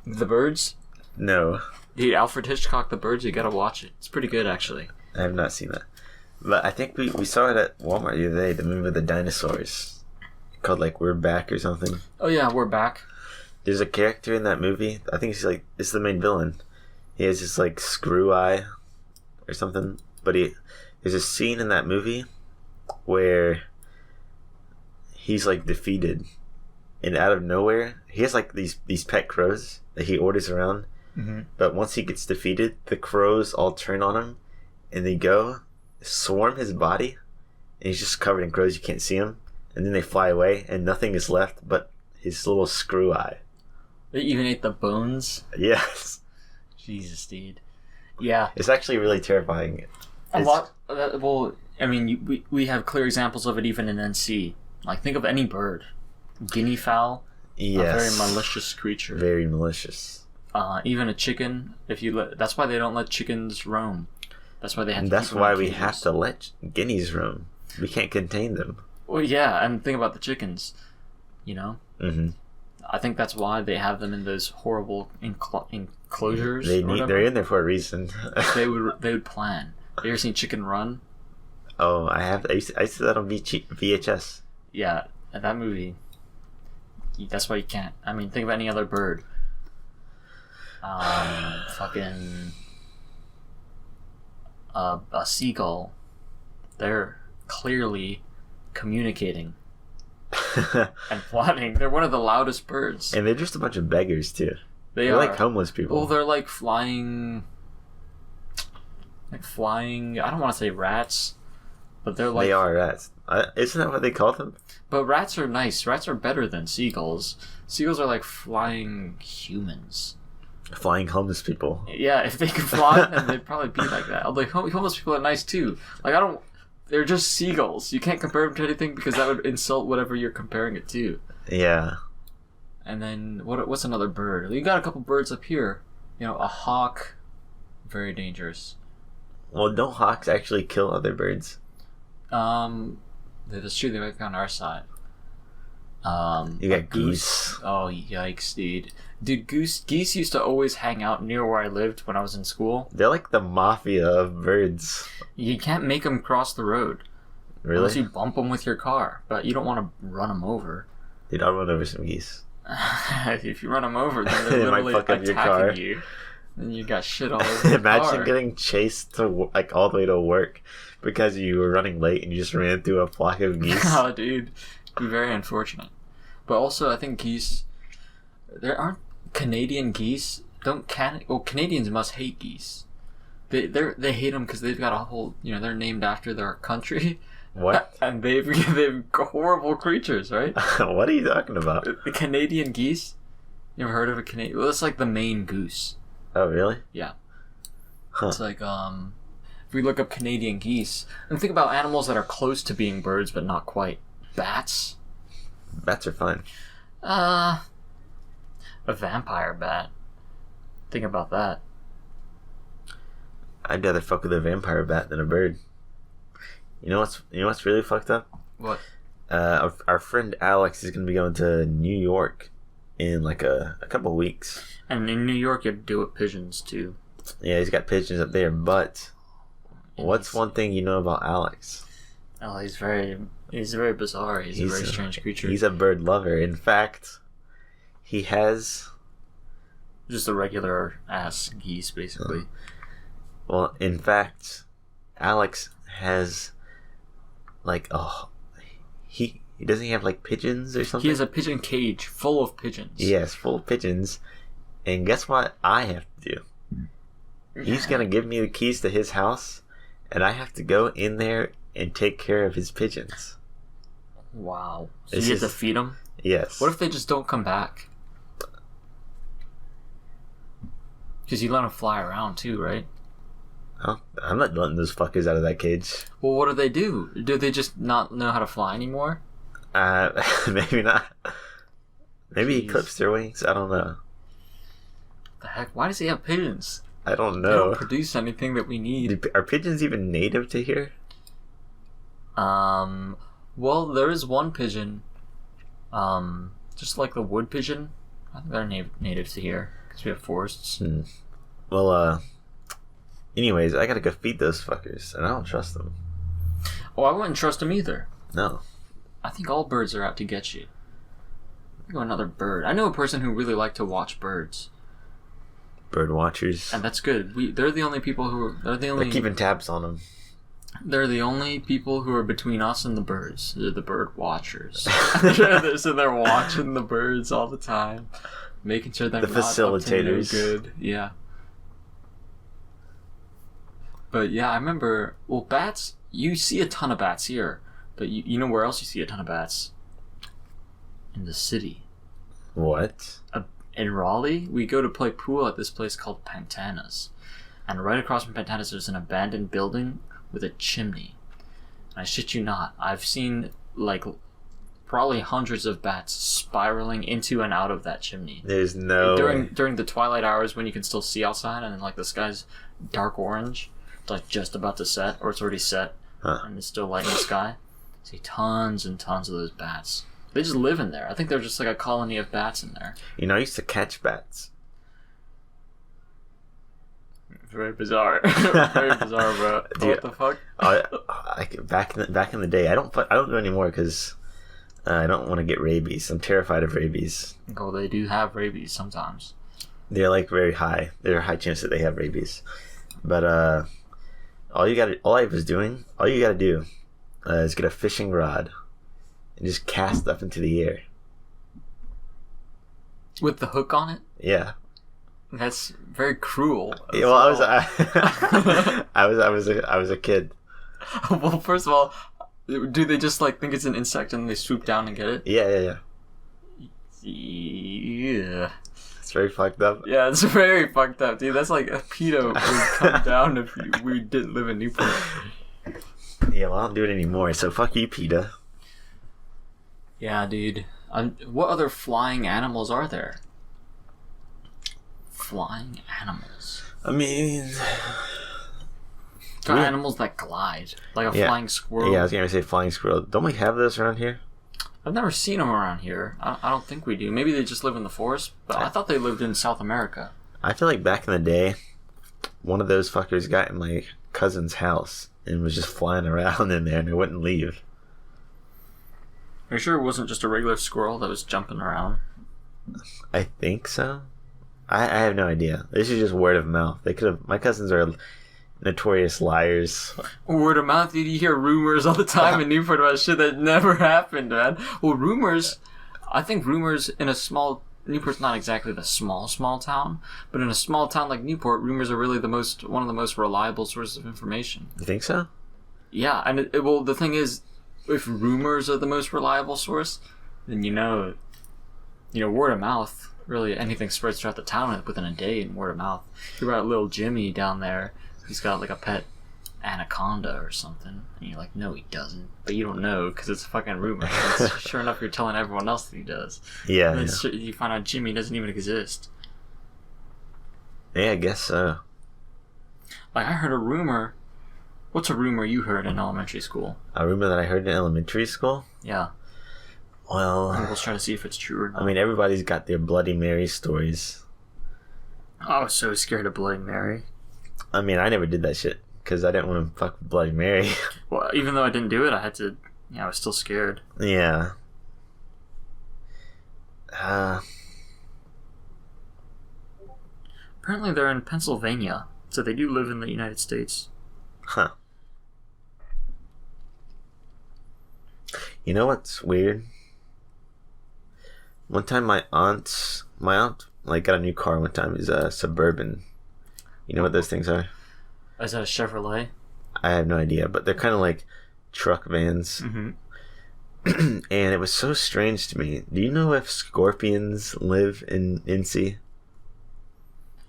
The Birds? No. Dude, Alfred Hitchcock, The Birds, you gotta watch it. It's pretty good, actually. I have not seen that. But I think we saw it at Walmart the other day, the movie with the dinosaurs. Called, like, We're Back or something. Oh, yeah, We're Back. There's a character in that movie, I think it's the main villain. He has this, like, screw eye or something. But there's a scene in that movie where he's, like, defeated. And out of nowhere, he has, like, these pet crows that he orders around. Mm-hmm. But once he gets defeated, the crows all turn on him. And they swarm his body. And he's just covered in crows, you can't see him. and then they fly away, and nothing is left but his little screw eye. They even ate the bones. Yes. Jesus, dude. Yeah. It's actually really terrifying. A lot. Well, I mean, we have clear examples of it even in NC. Like, think of any bird. Guinea fowl. Yes. A very malicious creature. Very malicious. Even a chicken. That's why they don't let chickens roam. That's why they have. That's why we have to let guineas roam. We can't contain them. Well, yeah, and think about the chickens. You know. Mm-hmm. I think that's why they have them in those horrible enclosures. They're in there for a reason. they would plan. You ever seen Chicken Run? Oh, I have. I used to see that on VHS. Yeah, that movie. That's why you can't. I mean, think of any other bird. Fucking a seagull. They're clearly communicating and plotting. They're one of the loudest birds. And they're just a bunch of beggars too. They're like homeless people. Well, they're like flying. I don't want to say rats, but they're like. They are rats. Isn't that what they call them? But rats are nice. Rats are better than seagulls. Seagulls are like flying humans. Flying homeless people. Yeah, if they could fly, then they'd probably be like that. Although homeless people are nice too. Like, they're just seagulls. You can't compare them to anything because that would insult whatever you're comparing it to. Yeah. And then, what's another bird? You got a couple birds up here. You know, a hawk. Very dangerous. Well, don't hawks actually kill other birds? That's true. They might be on our side. You got goose. Oh, yikes, dude. Dude, geese used to always hang out near where I lived when I was in school. They're like the mafia of birds. You can't make them cross the road. Really? Unless you bump them with your car. But you don't want to run them over. Dude, I'll run over some geese. If you run them over, then they're literally attacking you. And you got shit all over your Imagine car. getting chased to like all the way to work because you were running late and you just ran through a flock of geese. Oh, dude. It'd be very unfortunate. But also, I think geese... There aren't Canadian geese. Canadians must hate geese. They hate them because they've got a whole... they're named after their country. What? And they've horrible creatures, right? What are you talking about? The Canadian geese? You ever heard of a Canadian... Well, it's like the Maine goose. Oh, really? Yeah. Huh. It's like, if we look up Canadian geese, and think about animals that are close to being birds, but not quite. Bats? Bats are fun. A vampire bat. Think about that. I'd rather fuck with a vampire bat than a bird. You know what's really fucked up? What? Our friend Alex is going to be going to New York in like a couple weeks. And in New York, you have to deal with pigeons, too. Yeah, he's got pigeons up there, but what's one thing you know about Alex? Oh, he's very bizarre. He's a very strange creature. He's a bird lover. In fact, he has... Just a regular ass geese, basically. Well, in fact, Alex has like he doesn't have like pigeons or something. He has a pigeon cage full of pigeons. Yes, full of pigeons. And guess what I have to do? He's gonna give me the keys to his house, and I have to go in there and take care of his pigeons. Wow. So you have to feed them? Yes. What if they just don't come back? Because you let them fly around too, right? Oh, I'm not letting those fuckers out of that cage. Well, what do? Do they just not know how to fly anymore? Maybe not. Maybe he Jeez. clips their wings. I don't know. The heck? Why does he have pigeons? I don't They know. don't produce anything that we need. Are pigeons even native to here? Well, there is one pigeon. Just like the wood pigeon. I think they're native to here because we have forests. Well, anyways, I gotta go feed those fuckers, and I don't trust them. Oh, I wouldn't trust them either. No. I think all birds are out to get you. Go another bird. I know a person who really liked to watch birds. Bird watchers. And that's good. They're the only people they're keeping tabs on them. They're the only people who are between us and the birds. They're the bird watchers. So they're watching the birds all the time, making sure they're the not facilitators. Up to no good. Yeah. But yeah, I remember. Well, bats. You see a ton of bats here, But you know where else you see a ton of bats? In the city. What? In Raleigh, we go to play pool at this place called Pantana's. And right across from Pantana's, there's an abandoned building with a chimney. And I shit you not, I've seen, like, probably hundreds of bats spiraling into and out of that chimney. There's no during the twilight hours when you can still see outside and then, like, the sky's dark orange. It's, like, just about to set, or it's already set, and it's still light in the sky. I see tons and tons of those bats. They just live in there. I think they're just like a colony of bats in there. You know, I used to catch bats. Very bizarre. Very bizarre, bro. Dude, what the fuck? Back in the day, I don't do it anymore because I don't want to get rabies. I'm terrified of rabies. Oh, they do have rabies sometimes. They're like very high. There's a high chance that they have rabies. But all you gotta do is get a fishing rod and just cast stuff into the air. With the hook on it? Yeah. That's very cruel. Yeah, well, I was a kid. Well, first of all, do they just like think it's an insect and they swoop down and get it? Yeah. Yeah. It's very fucked up. Yeah, it's very fucked up, dude. That's like a pedo would come down if we didn't live in Newport. Yeah, well, I don't do it anymore, so fuck you, PETA. Yeah, dude. What other flying animals are there? Flying animals. I mean... There are animals that glide. Like a flying squirrel. Yeah, I was going to say flying squirrel. Don't we have those around here? I've never seen them around here. I don't think we do. Maybe they just live in the forest, but I thought they lived in South America. I feel like back in the day, one of those fuckers got in my cousin's house and was just flying around in there and it wouldn't leave. Are you sure it wasn't just a regular squirrel that was jumping around? I think so. I have no idea. This is just word of mouth. They could have. My cousins are notorious liars. Word of mouth, dude. You hear rumors all the time in Newport about shit that never happened, man. Well, rumors. I think rumors in a small. Newport's not exactly the small town, but in a small town like Newport, rumors are really one of the most reliable sources of information. You think so? Yeah, and well, the thing is, if rumors are the most reliable source, then you know, word of mouth. Really, anything spreads throughout the town within a day in word of mouth. You're about little Jimmy down there. He's got like a pet anaconda or something, and you're like, no, he doesn't. But you don't know because it's a fucking rumor. Sure enough, you're telling everyone else that he does. Yeah. And then you find out Jimmy doesn't even exist. Yeah, I guess so. Like, I heard a rumor. What's a rumor you heard in elementary school? A rumor that I heard in elementary school? Yeah. Well, we'll try to see if it's true or not. I mean, everybody's got their Bloody Mary stories. I was so scared of Bloody Mary. I mean, I never did that shit because I didn't want to fuck with Bloody Mary. Well, even though I didn't do it, I had to. I was still scared. Yeah. Apparently, they're in Pennsylvania, so they do live in the United States. Huh. You know what's weird? One time my aunt like got a new car one time. It's a Suburban. You know what those things are? Is that a Chevrolet? I have no idea, but they're kind of like truck vans. Mm-hmm. And it was so strange to me. Do you know if scorpions live in NC?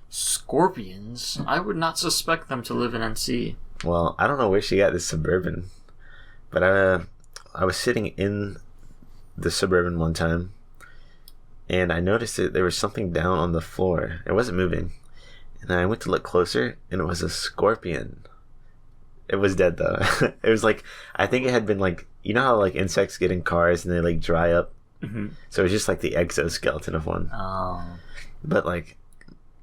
Scorpions? I would not suspect them to live in NC. Well, I don't know where she got this Suburban, but I was sitting in the Suburban one time, and I noticed that there was something down on the floor. It wasn't moving, and I went to look closer, and it was a scorpion. It was dead though. It was like, I think it had been like, you know how like insects get in cars and they like dry up. Mm-hmm. So it was just like the exoskeleton of one. Oh. But like,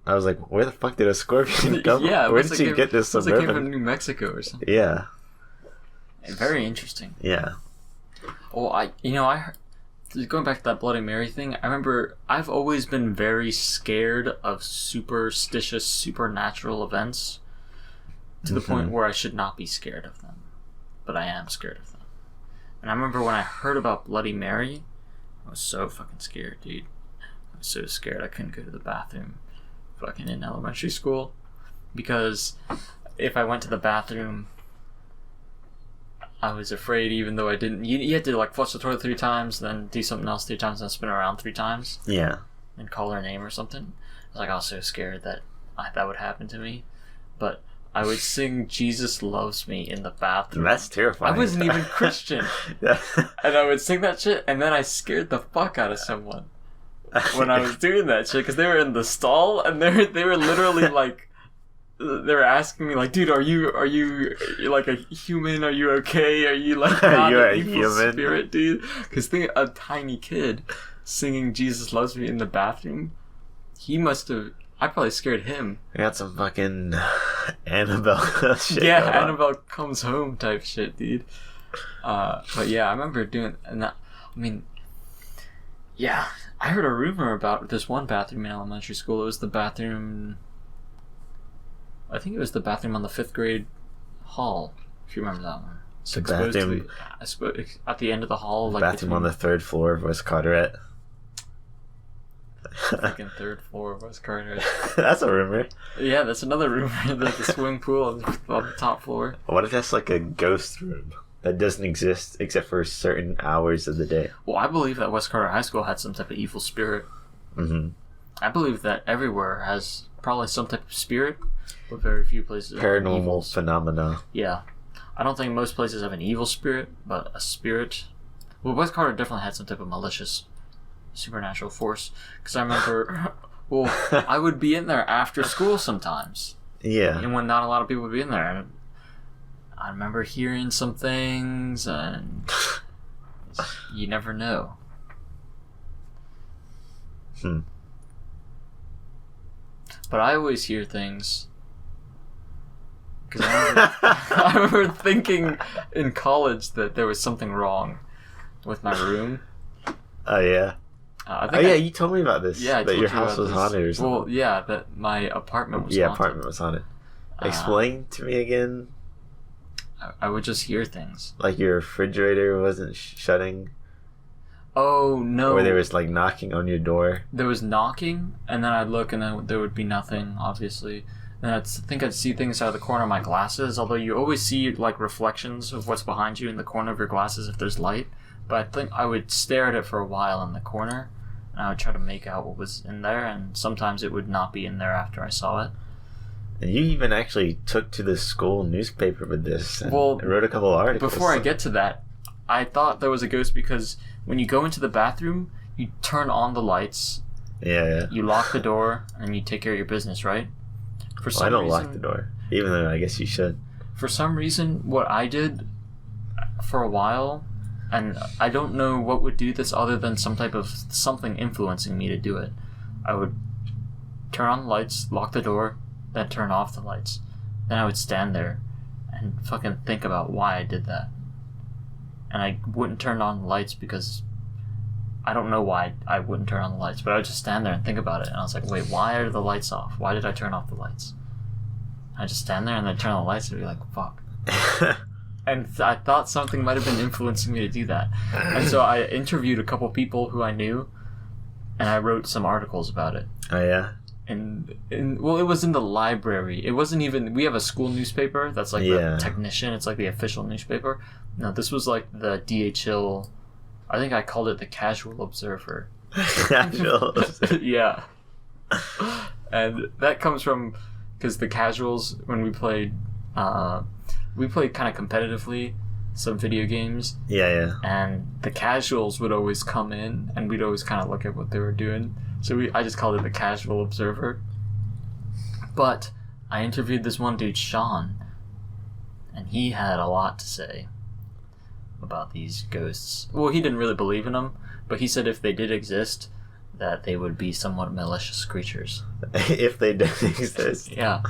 I was like, where the fuck did a scorpion come? Yeah, where did she get this Suburban? It came from New Mexico or something. Yeah. Very interesting. Yeah. Well, I heard, going back to that Bloody Mary thing, I remember I've always been very scared of superstitious, supernatural events to the point where I should not be scared of them. But I am scared of them. And I remember when I heard about Bloody Mary, I was so fucking scared, dude. I was so scared I couldn't go to the bathroom fucking in elementary school. Because if I went to the bathroom, I was afraid, even though I didn't. You had to like flush the toilet 3 times, then do something else 3 times, then spin around 3 times. Yeah. And call her name or something. I was so scared that that would happen to me. But I would sing "Jesus Loves Me" in the bathroom. That's terrifying. I wasn't even Christian, and I would sing that shit, and then I scared the fuck out of someone when I was doing that shit because they were in the stall and they were literally like. They were asking me like, dude, are you like a human? Are you okay? Are you like not You're an a evil human? spirit, dude? Because think a tiny kid singing "Jesus Loves Me" in the bathroom. He must have. I probably scared him. I got some fucking Annabelle shit. Yeah, going on. Annabelle comes home type shit, dude. But yeah, I remember doing, and that. I mean, yeah, I heard a rumor about this one bathroom in elementary school. It was the bathroom. I think it was the bathroom on the 5th grade hall, if you remember that one. It's The exposed bathroom- at the end of the hall, like Bathroom on the 3rd floor of West Carteret. freaking 3rd floor of West Carteret. That's a rumor. Yeah, that's another rumor. That the swimming pool on the top floor. What if that's like a ghost room that doesn't exist except for certain hours of the day? Well, I believe that West Carteret High School had some type of evil spirit. Mm-hmm. I believe that everywhere has probably some type of spirit, but very few places have an evil Paranormal phenomena. Yeah. I don't think most places have an evil spirit, but a spirit. Well, West Carter definitely had some type of malicious supernatural force. Because I remember, well, I would be in there after school sometimes. Yeah. And when not a lot of people would be in there. And I remember hearing some things, and you never know. But I always hear things. Because I remember thinking in college that there was something wrong with my room. Oh, yeah. I Oh, think yeah, you told me about this. yeah, I that told your you house about was this. haunted or something. Well, yeah, that my apartment was haunted. Apartment was haunted. Explain to me again. I would just hear things. Like your refrigerator wasn't shutting, Oh, no. or there was like knocking on your door. There was knocking, and then I'd look, and then there would be nothing, obviously. Then I'd think I'd see things out of the corner of my glasses, although you always see like reflections of what's behind you in the corner of your glasses if there's light. But I think I would stare at it for a while in the corner, and I would try to make out what was in there, and sometimes it would not be in there after I saw it. And you even actually took to the school newspaper with this and Well, wrote a couple articles. Before I get to that, I thought there was a ghost because when you go into the bathroom, you turn on the lights, Yeah. you lock the door, and you take care of your business, right? For Well, I don't lock the door, even though I guess you should. For some reason, what I did for a while, and I don't know what would do this other than some type of something influencing me to do it. I would turn on the lights, lock the door, then turn off the lights. Then I would stand there and fucking think about why I did that. And I wouldn't turn on the lights because I don't know why I wouldn't turn on the lights, but I would just stand there and think about it. And I was like, wait, why are the lights off? Why did I turn off the lights? I just stand there and then turn on the lights and be like, fuck. And I thought something might have been influencing me to do that. And so I interviewed a couple people who I knew, and I wrote some articles about it. Oh, yeah? And well, it was in the library. It wasn't even... We have a school newspaper that's like the Technician. It's like the official newspaper. No, this was like the DHL... I think I called it the Casual Observer. Yeah. And that comes from... Because the Casuals, when we played kind of competitively some video games. Yeah. And the Casuals would always come in, and we'd always kind of look at what they were doing. So I just called it the Casual Observer. But I interviewed this one dude, Sean, and he had a lot to say about these ghosts. Well, he didn't really believe in them, but he said if they did exist, that they would be somewhat malicious creatures. If they did exist. Yeah.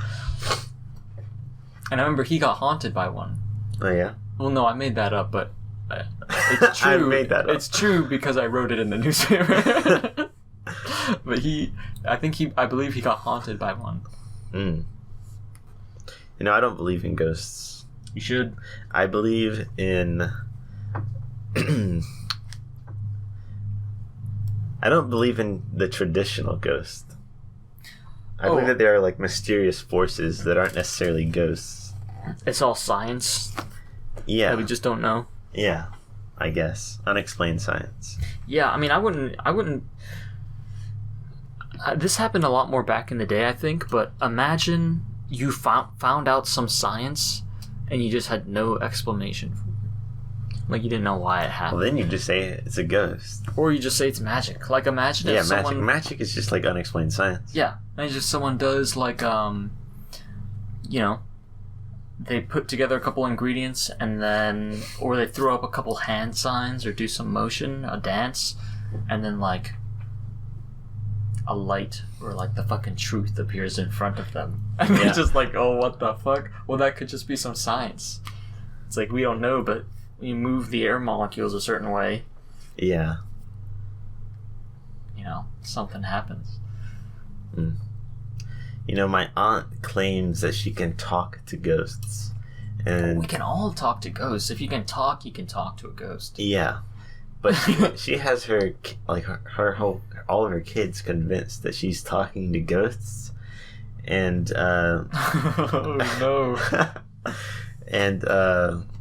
And I remember he got haunted by one. Oh, yeah? Well, no, I made that up, but it's true. I made that up. It's true because I wrote it in the newspaper. But I believe he got haunted by one. You know, I don't believe in ghosts. You should. I believe in... I don't believe in the traditional ghost. I believe that there are like mysterious forces that aren't necessarily ghosts. It's all science. Yeah. That we just don't know. Yeah, I guess. Unexplained science. Yeah, I mean, I wouldn't. This happened a lot more back in the day, I think. But imagine you found out some science, and you just had no explanation for it. Like you didn't know why it happened. Well, then you just say it's a ghost. Or you just say it's magic. Like imagine if someone. Magic is just like unexplained science. Yeah, imagine if someone does like they put together a couple ingredients and then, or they throw up a couple hand signs or do some motion, a dance, and then like a light or like the fucking truth appears in front of them. And they're just like, oh, what the fuck? Well, that could just be some science. It's like, we don't know, but you move the air molecules a certain way. Yeah. Something happens. Mm. My aunt claims that she can talk to ghosts. And we can all talk to ghosts. If you can talk, you can talk to a ghost. Yeah. But she has her all of her kids convinced that she's talking to ghosts. And oh no. And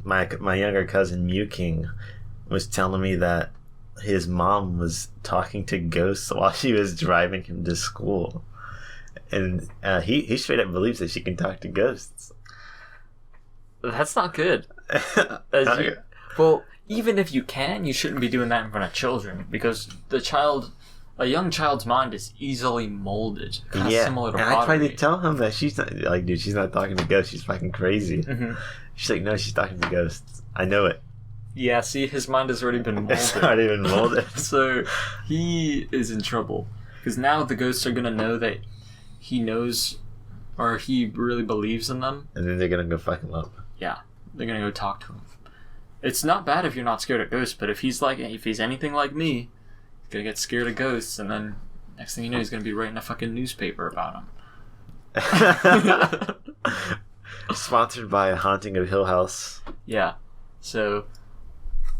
my younger cousin Mew King was telling me that his mom was talking to ghosts while she was driving him to school, and he straight up believes that she can talk to ghosts. That's not good. Well, even if you can, you shouldn't be doing that in front of children, because a young child's mind is easily molded. Kind of similar to pottery. I tried to tell him that she's not like, dude, she's not talking to ghosts. She's fucking crazy. Mm-hmm. She's like, no, she's talking to ghosts. I know it. Yeah, see, his mind has already been molded. It's already been molded. So he is in trouble, because now the ghosts are gonna know that he knows, or he really believes in them. And then they're gonna go fuck him up. Yeah, they're gonna go talk to him. It's not bad if you're not scared of ghosts, but if he's anything like me, he's gonna get scared of ghosts, and then next thing you know, he's gonna be writing a fucking newspaper about them. Sponsored by Haunting of Hill House. Yeah, so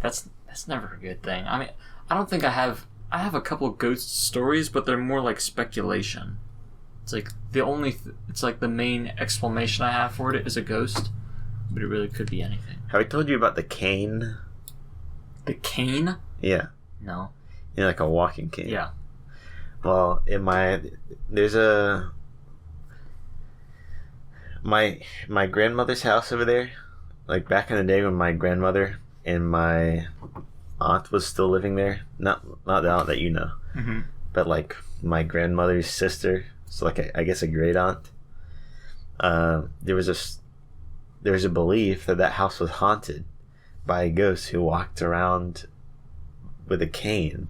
that's never a good thing. I mean, I don't think I have a couple of ghost stories, but they're more like speculation. It's like it's like the main explanation I have for it is a ghost, but it really could be anything. Have I told you about the cane? The cane? Yeah. No. Like a walking cane. Yeah. Well, there's my grandmother's house over there. Like back in the day when my grandmother and my aunt was still living there. Not the aunt that you know. Mm-hmm. But like my grandmother's sister. So like I guess a great aunt. There was a belief that house was haunted by a ghost who walked around with a cane.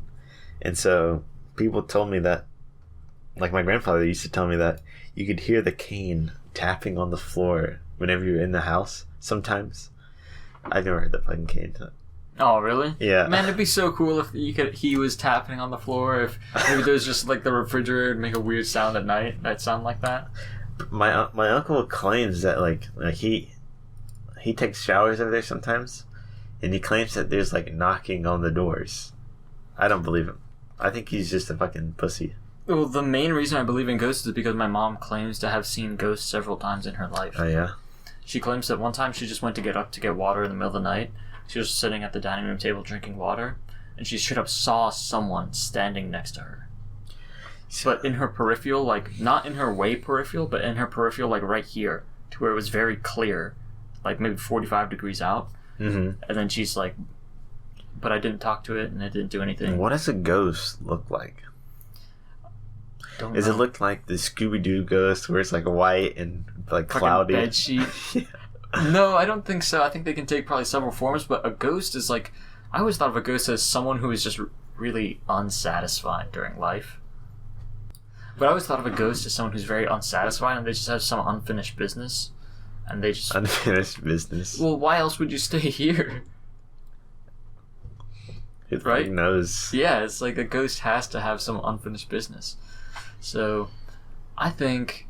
And so people told me that, like my grandfather used to tell me that you could hear the cane tapping on the floor whenever you're in the house sometimes. I've never heard that fucking cane. Oh, really? Yeah. Man, it'd be so cool if he was tapping on the floor. If maybe there's just like the refrigerator would make a weird sound at night. That'd sound like that. My uncle claims that like he takes showers over there sometimes, and he claims that there's like knocking on the doors. I don't believe him. I think he's just a fucking pussy. Well, the main reason I believe in ghosts is because my mom claims to have seen ghosts several times in her life. Oh yeah. She claims that one time she just went to get up to get water in the middle of the night. She was sitting at the dining room table drinking water, and she straight up saw someone standing next to her. But in her peripheral, like, not in her way peripheral, but in her peripheral, like, right here, to where it was very clear, like, maybe 45 degrees out. Mm-hmm. And then she's like, but I didn't talk to it, and it didn't do anything. What does a ghost look like? Does it look like the Scooby-Doo ghost, where it's, like, white and, like, cloudy? Bed sheet? Yeah. No, I don't think so. I think they can take probably several forms, but a ghost is like... I always thought of a ghost as someone who is just really unsatisfied during life. But I always thought of a ghost as someone who's very unsatisfied and they just have some unfinished business. And they just... Unfinished business? Well, why else would you stay here? Who the fuck knows? Yeah, it's like a ghost has to have some unfinished business. So, I think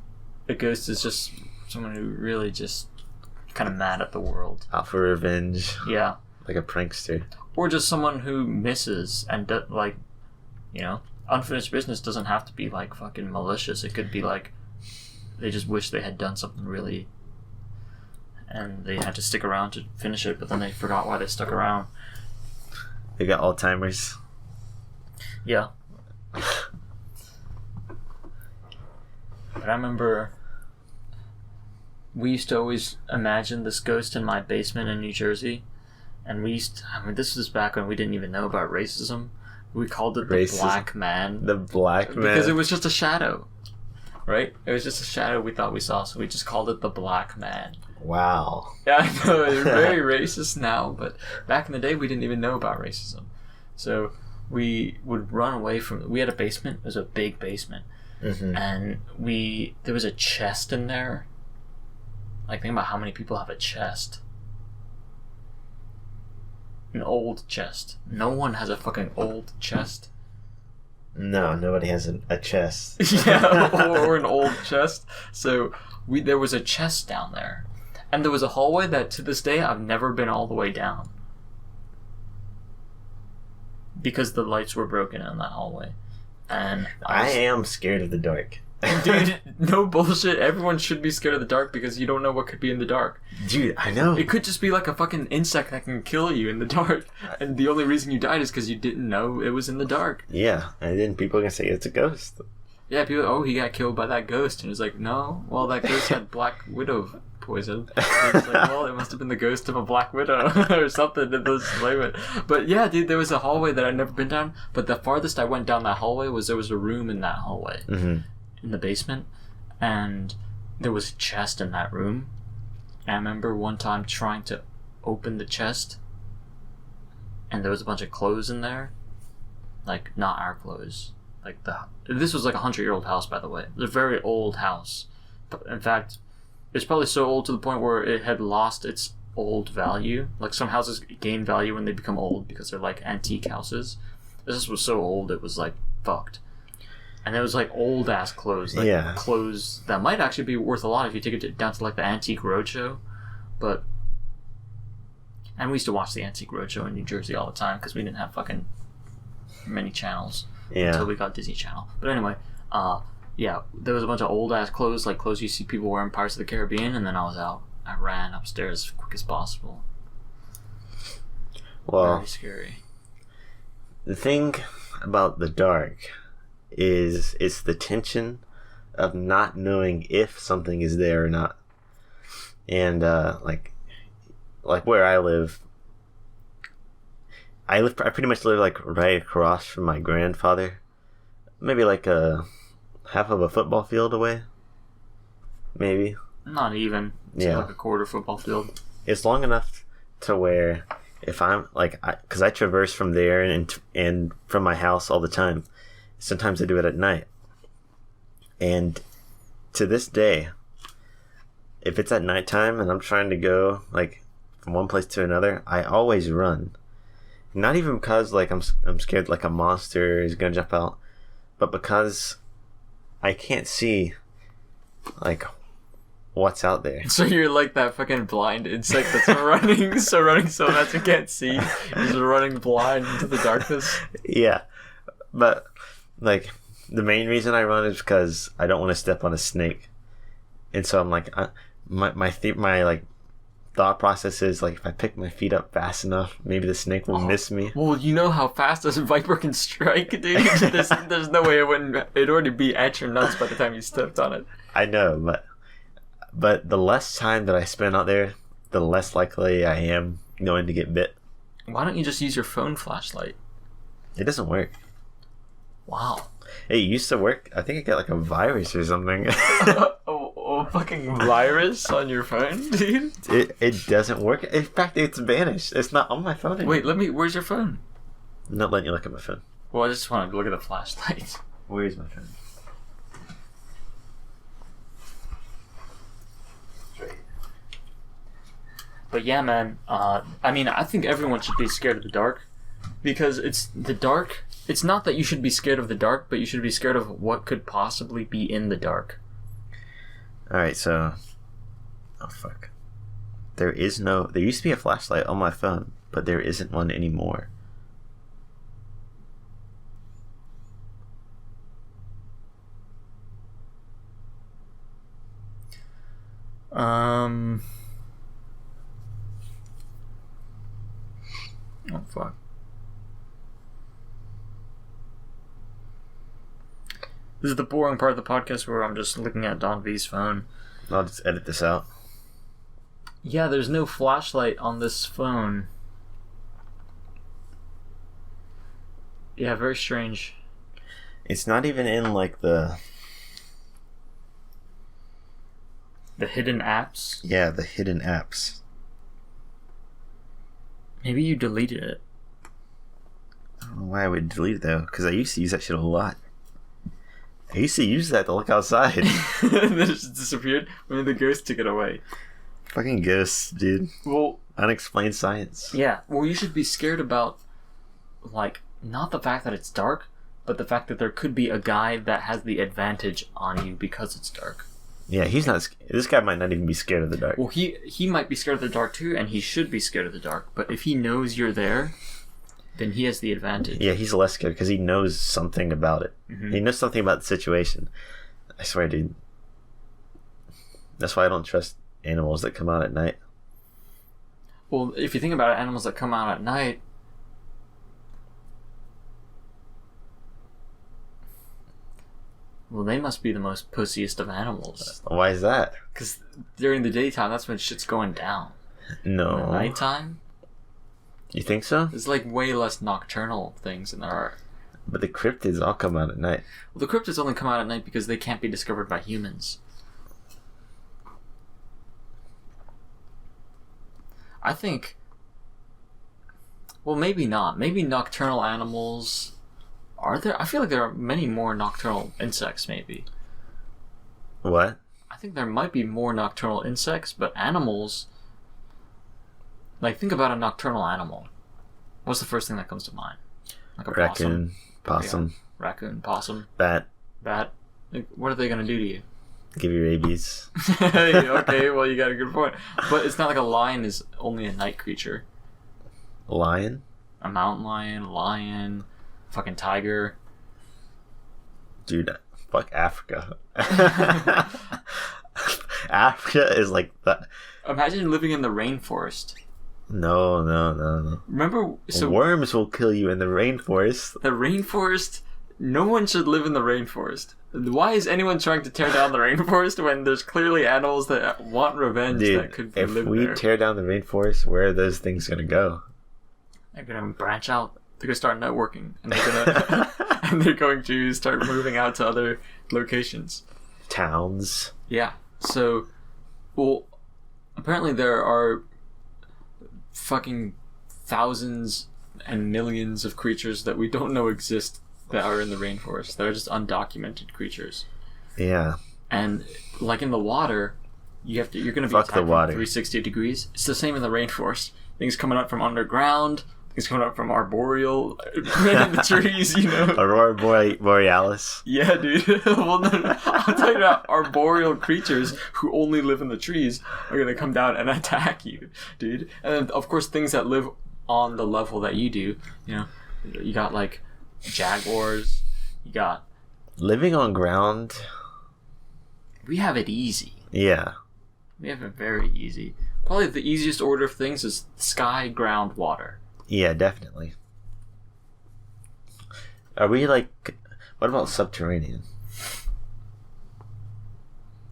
a ghost is just someone who really just... kind of mad at the world. Out for revenge. Yeah. Like a prankster. Or just someone who misses and, unfinished business doesn't have to be, like, fucking malicious. It could be, like, they just wish they had done something really... and they had to stick around to finish it, but then they forgot why they stuck around. They got Alzheimer's. Yeah. But I remember we used to always imagine this ghost in my basement in New Jersey, and this was back when we didn't even know about racism. We called it the Black Man. The Black Man. Because it was just a shadow, right? It was just a shadow we thought we saw, so we just called it the Black Man. Wow. Yeah, I know, it's very racist now, but back in the day we didn't even know about racism. So we would run away from... We had a basement. It was a big basement. Mm-hmm. And there was a chest in there. Like, think about how many people have a chest. An old chest. No one has a fucking old chest. No, nobody has a chest. Yeah, or an old chest. So there was a chest down there. And there was a hallway that to this day I've never been all the way down. Because the lights were broken in that hallway. And I am scared of the dark. Dude, no bullshit. Everyone should be scared of the dark because you don't know what could be in the dark. Dude, I know. It could just be like a fucking insect that can kill you in the dark. And the only reason you died is because you didn't know it was in the dark. Yeah, and then people are going to say it's a ghost. Yeah, people, oh, he got killed by that ghost. And it's like, no, well, that ghost had Black Widow poison. And it's like, well, it must have been the ghost of a Black Widow or something in this language. But yeah, dude, there was a hallway that I'd never been down. But the farthest I went down that hallway was there was a room in that hallway. Mm-hmm. In the basement, and there was a chest in that room. And I remember one time trying to open the chest, and there was a bunch of clothes in there, like not our clothes. Like this was like a 100-year-old house, by the way. It was a very old house. But in fact, it's probably so old to the point where it had lost its old value. Like some houses gain value when they become old because they're like antique houses. This was so old it was like fucked. And it was like old ass clothes, like clothes that might actually be worth a lot if you take it down to like the Antique Roadshow. And we used to watch the Antique Roadshow in New Jersey all the time because we didn't have fucking many channels until we got Disney Channel. But anyway, yeah, there was a bunch of old ass clothes, like clothes you see people wearing Pirates of the Caribbean, and then I was out. I ran upstairs as quick as possible. Well, very scary. The thing about the dark is it's the tension of not knowing if something is there or not. And like where I pretty much live like right across from my grandfather, maybe like a half of a football field away, maybe not even. It's like a quarter football field. It's long enough to where if I'm like, because I traverse from there and from my house all the time. Sometimes I do it at night. And to this day, if it's at nighttime and I'm trying to go like from one place to another, I always run. Not even because like I'm scared like a monster is gonna jump out, but because I can't see like what's out there. So you're like that fucking blind insect that's running so fast you can't see. You're just running blind into the darkness. Yeah, but like the main reason I run is because I don't want to step on a snake, and so I'm like, my like thought process is like if I pick my feet up fast enough, maybe the snake will miss me. Well, you know how fast a viper can strike, dude. There's no way it'd already be at your nuts by the time you stepped on it. I know, but the less time that I spend out there, the less likely I am going to get bit. Why don't you just use your phone flashlight? It doesn't work. Wow. It used to work. I think I got like a virus or something. a fucking virus on your phone, dude? It doesn't work. In fact, it's vanished. It's not on my phone anymore. Wait, where's your phone? I'm not letting you look at my phone. Well, I just want to look at the flashlight. Where's my phone? But yeah, man, I mean, I think everyone should be scared of the dark. Because it's the dark. It's not that you should be scared of the dark, but you should be scared of what could possibly be in the dark. Alright, so... Oh, fuck. There used to be a flashlight on my phone, but there isn't one anymore. Oh, fuck. This is the boring part of the podcast where I'm just looking at DonV's phone. I'll just edit this out. Yeah, there's no flashlight on this phone. Yeah, very strange. It's not even in like the hidden apps? Yeah, the hidden apps. Maybe you deleted it. I don't know why I would delete it though, because I used to use that shit a lot. I used to use that to look outside. Then it just disappeared? I mean, the ghost took it away. Fucking ghosts, dude. Well, unexplained science. Yeah, well, you should be scared about, like, not the fact that it's dark, but the fact that there could be a guy that has the advantage on you because it's dark. Yeah, he's not. This guy might not even be scared of the dark. Well, he might be scared of the dark too, and he should be scared of the dark. But if he knows you're there, then he has the advantage. Yeah, he's less scared because he knows something about it. Mm-hmm. He knows something about the situation. I swear, dude. That's why I don't trust animals that come out at night. Well, if you think about it, animals that come out at night, well, they must be the most pussiest of animals. Why is that? Because during the daytime, that's when shit's going down. No. In the nighttime? You think so? There's like way less nocturnal things than there are. But the cryptids all come out at night. Well, the cryptids only come out at night because they can't be discovered by humans. I think... Well, maybe not. Maybe nocturnal animals... Are there? I feel like there are many more nocturnal insects, maybe. What? I think there might be more nocturnal insects, but animals... Like, think about a nocturnal animal. What's the first thing that comes to mind? Like a raccoon, possum. Yeah. Raccoon, possum. Bat. Bat. Like, what are they going to do to you? Give you rabies. Hey, okay, well, you got a good point. But it's not like a lion is only a night creature. A lion? A mountain lion, fucking tiger. Dude, fuck Africa. Africa is like that. Imagine living in the rainforest. No. Remember, so worms will kill you in the rainforest. The rainforest. No one should live in the rainforest. Why is anyone trying to tear down the rainforest when there's clearly animals that want revenge? Dude, that could if live we there? tear down the rainforest, where are those things gonna go? They're gonna branch out. They're gonna start networking, and they're gonna and they're going to start moving out to other locations. Towns. Yeah. So, well, apparently there are fucking thousands and millions of creatures that we don't know exist that are in the rainforest. They're just undocumented creatures. Yeah. And like in the water, you're gonna be Fuck attacked the from water. 360 degrees. It's the same in the rainforest. Things coming up from underground. Things coming up from arboreal in the trees. You know. Aurora Borealis. Yeah, dude. Well, no, I'm talking about arboreal creatures who only live in the trees are gonna come down and attack you, dude. And then, of course, things that live on the level that you do. You know, you got like jaguars. You got Living on ground. We have it easy. Yeah. We have it very easy. Probably the easiest order of things is sky, ground, water. Yeah, definitely. Are we like... What about subterranean?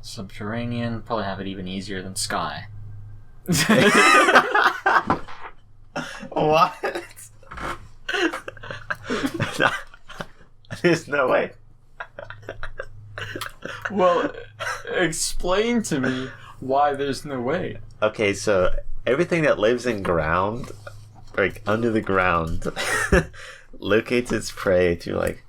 Subterranean, probably have it even easier than sky. What? There's no way. Well, explain to me why there's no way. Okay, so everything that lives in ground, like under the ground, locates its prey to like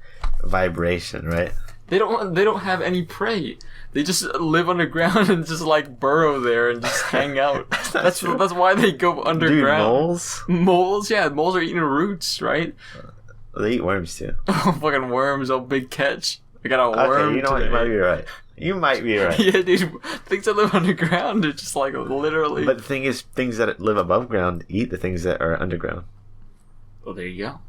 vibration, right? They don't have any prey. They just live underground and just like burrow there and just hang out. That's why they go underground. Dude, moles? Moles, yeah, moles are eating roots, right? They eat worms too. Oh, fucking worms! Oh, big catch! I got a worm. Okay, you know what? You might be right. You might be right. Yeah, dude. Things that live underground are just like literally. But the thing is, things that live above ground eat the things that are underground. Well, there you go.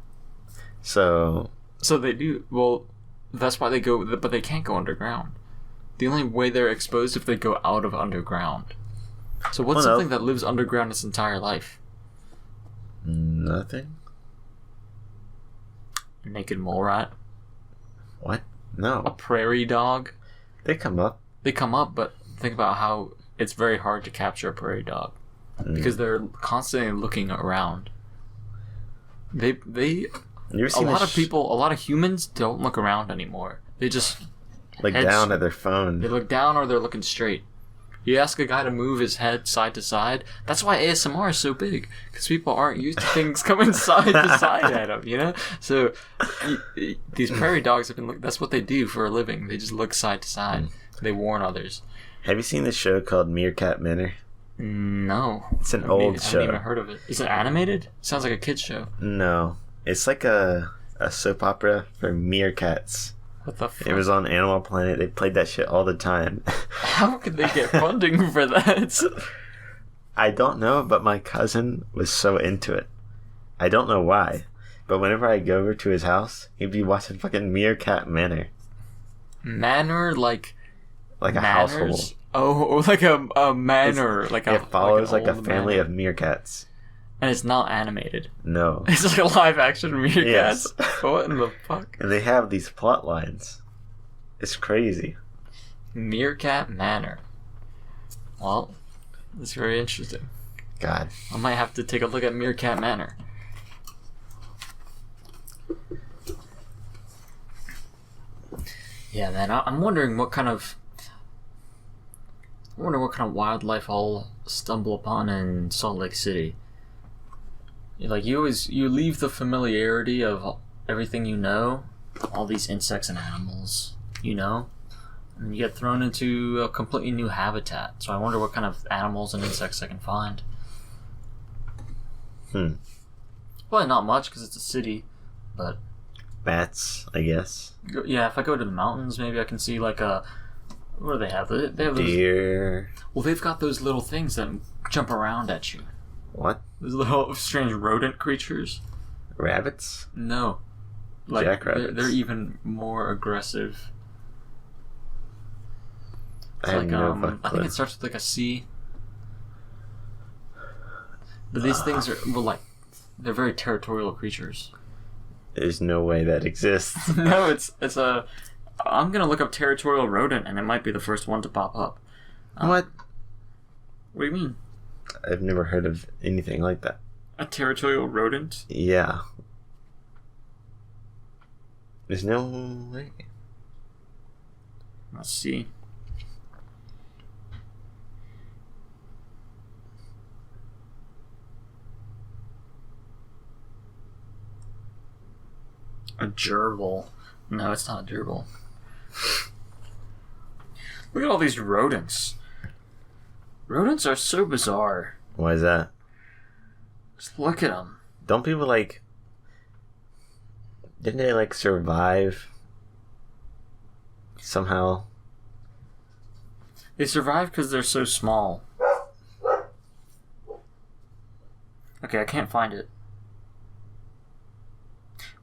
So they do. Well, that's why they go, but they can't go underground. The only way they're exposed if they go out of underground. So what's something that lives underground its entire life? Nothing. Naked mole rat. What? A No. prairie dog. They come up. They come up, but think about how it's very hard to capture a prairie dog because they're constantly looking around. They You ever a seen lot of people, a lot of humans don't look around anymore. They just like heads- down at their they phone? look down or they're looking straight. You ask a guy to move his head side to side. That's why ASMR is so big, because people aren't used to things coming side to side at them, you know? So these prairie dogs have been. That's what they do for a living. They just look side to side. They warn others. Have you seen the show called Meerkat Manor? No. It's an I old haven't show. even heard of it. Is it animated? Sounds like a kid's show. No. It's like a soap opera for meerkats. What the fuck? It was on Animal Planet. They played that shit all the time. How could they get funding for that? I don't know, but my cousin was so into it. I don't know why. But whenever I go over to his house, he'd be watching fucking Meerkat Manor. Manor, like Like a manners? household. Oh, like a manor. It follows like a old family manor. of meerkats. And it's not animated. No. It's like a live action meerkat. Yes. What in the fuck? And they have these plot lines. It's crazy. Meerkat Manor. Well, that's very interesting. God. I might have to take a look at Meerkat Manor. Yeah, man. I'm wondering what kind of. I wonder what kind of wildlife I'll stumble upon in Salt Lake City. Like you leave the familiarity of everything you know, all these insects and animals, you know, and you get thrown into a completely new habitat. So I wonder what kind of animals and insects I can find. Well, not much because it's a city, but Bats, I guess. yeah, if I go to the mountains, maybe I can see like a. What do they have? They have those. Deer. Well, they've got those little things that jump around at you. What? Those little strange rodent creatures. Rabbits? No. Like, Jackrabbits. they're even more aggressive. It's I have like, no I think clue. it starts with like a C. But these things are, well, like, they're very territorial creatures. There's no way that exists. No, it's a. I'm gonna look up territorial rodent, and it might be the first one to pop up. What? What do you mean? I've never heard of anything like that. A territorial rodent? Yeah. There's no way. Let's see. A gerbil. No, it's not a gerbil. Look at all these rodents. Rodents are so bizarre. Why is that? Just look at them. Don't people like... Didn't they like survive somehow? They survive because they're so small. Okay, I can't find it.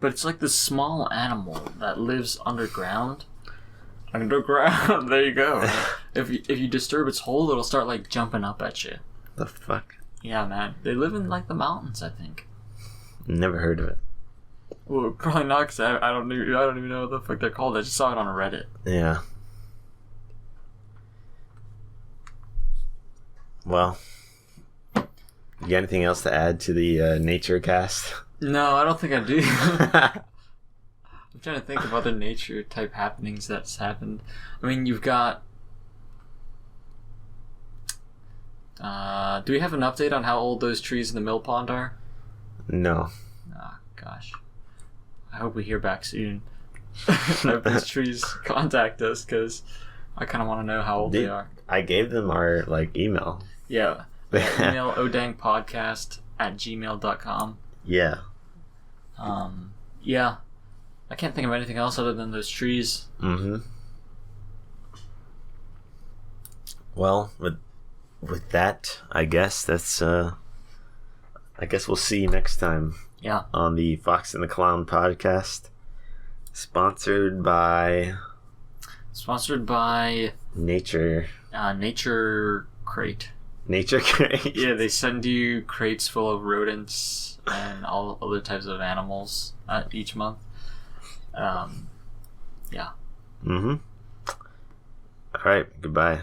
But it's like this small animal that lives underground. Underground, there you go. If you disturb its hole, it'll start like jumping up at you. The fuck? Yeah, man. They live in like the mountains, I think. Never heard of it. Well, probably not, because I don't even know what the fuck they're called. I just saw it on Reddit. Yeah. Well, you got anything else to add to the nature cast? No, I don't think I do. I'm trying to think of other nature type happenings that's happened. I mean, you've got. Do we have an update on how old those trees in the mill pond are? No. Ah, gosh. I hope we hear back soon. I hope these trees contact us, because I kind of want to know how old they are. I gave them our email. Yeah. Email odangpodcast@gmail.com. Yeah. Yeah. I can't think of anything else other than those trees. Mm-hmm. Well, with that, I guess that's I guess we'll see you next time. Yeah. On the Fox and the Clown podcast, sponsored by Nature Nature Crate. Nature Crate. Yeah, they send you crates full of rodents and all other types of animals each month. Yeah. Mm-hmm. All right. Goodbye.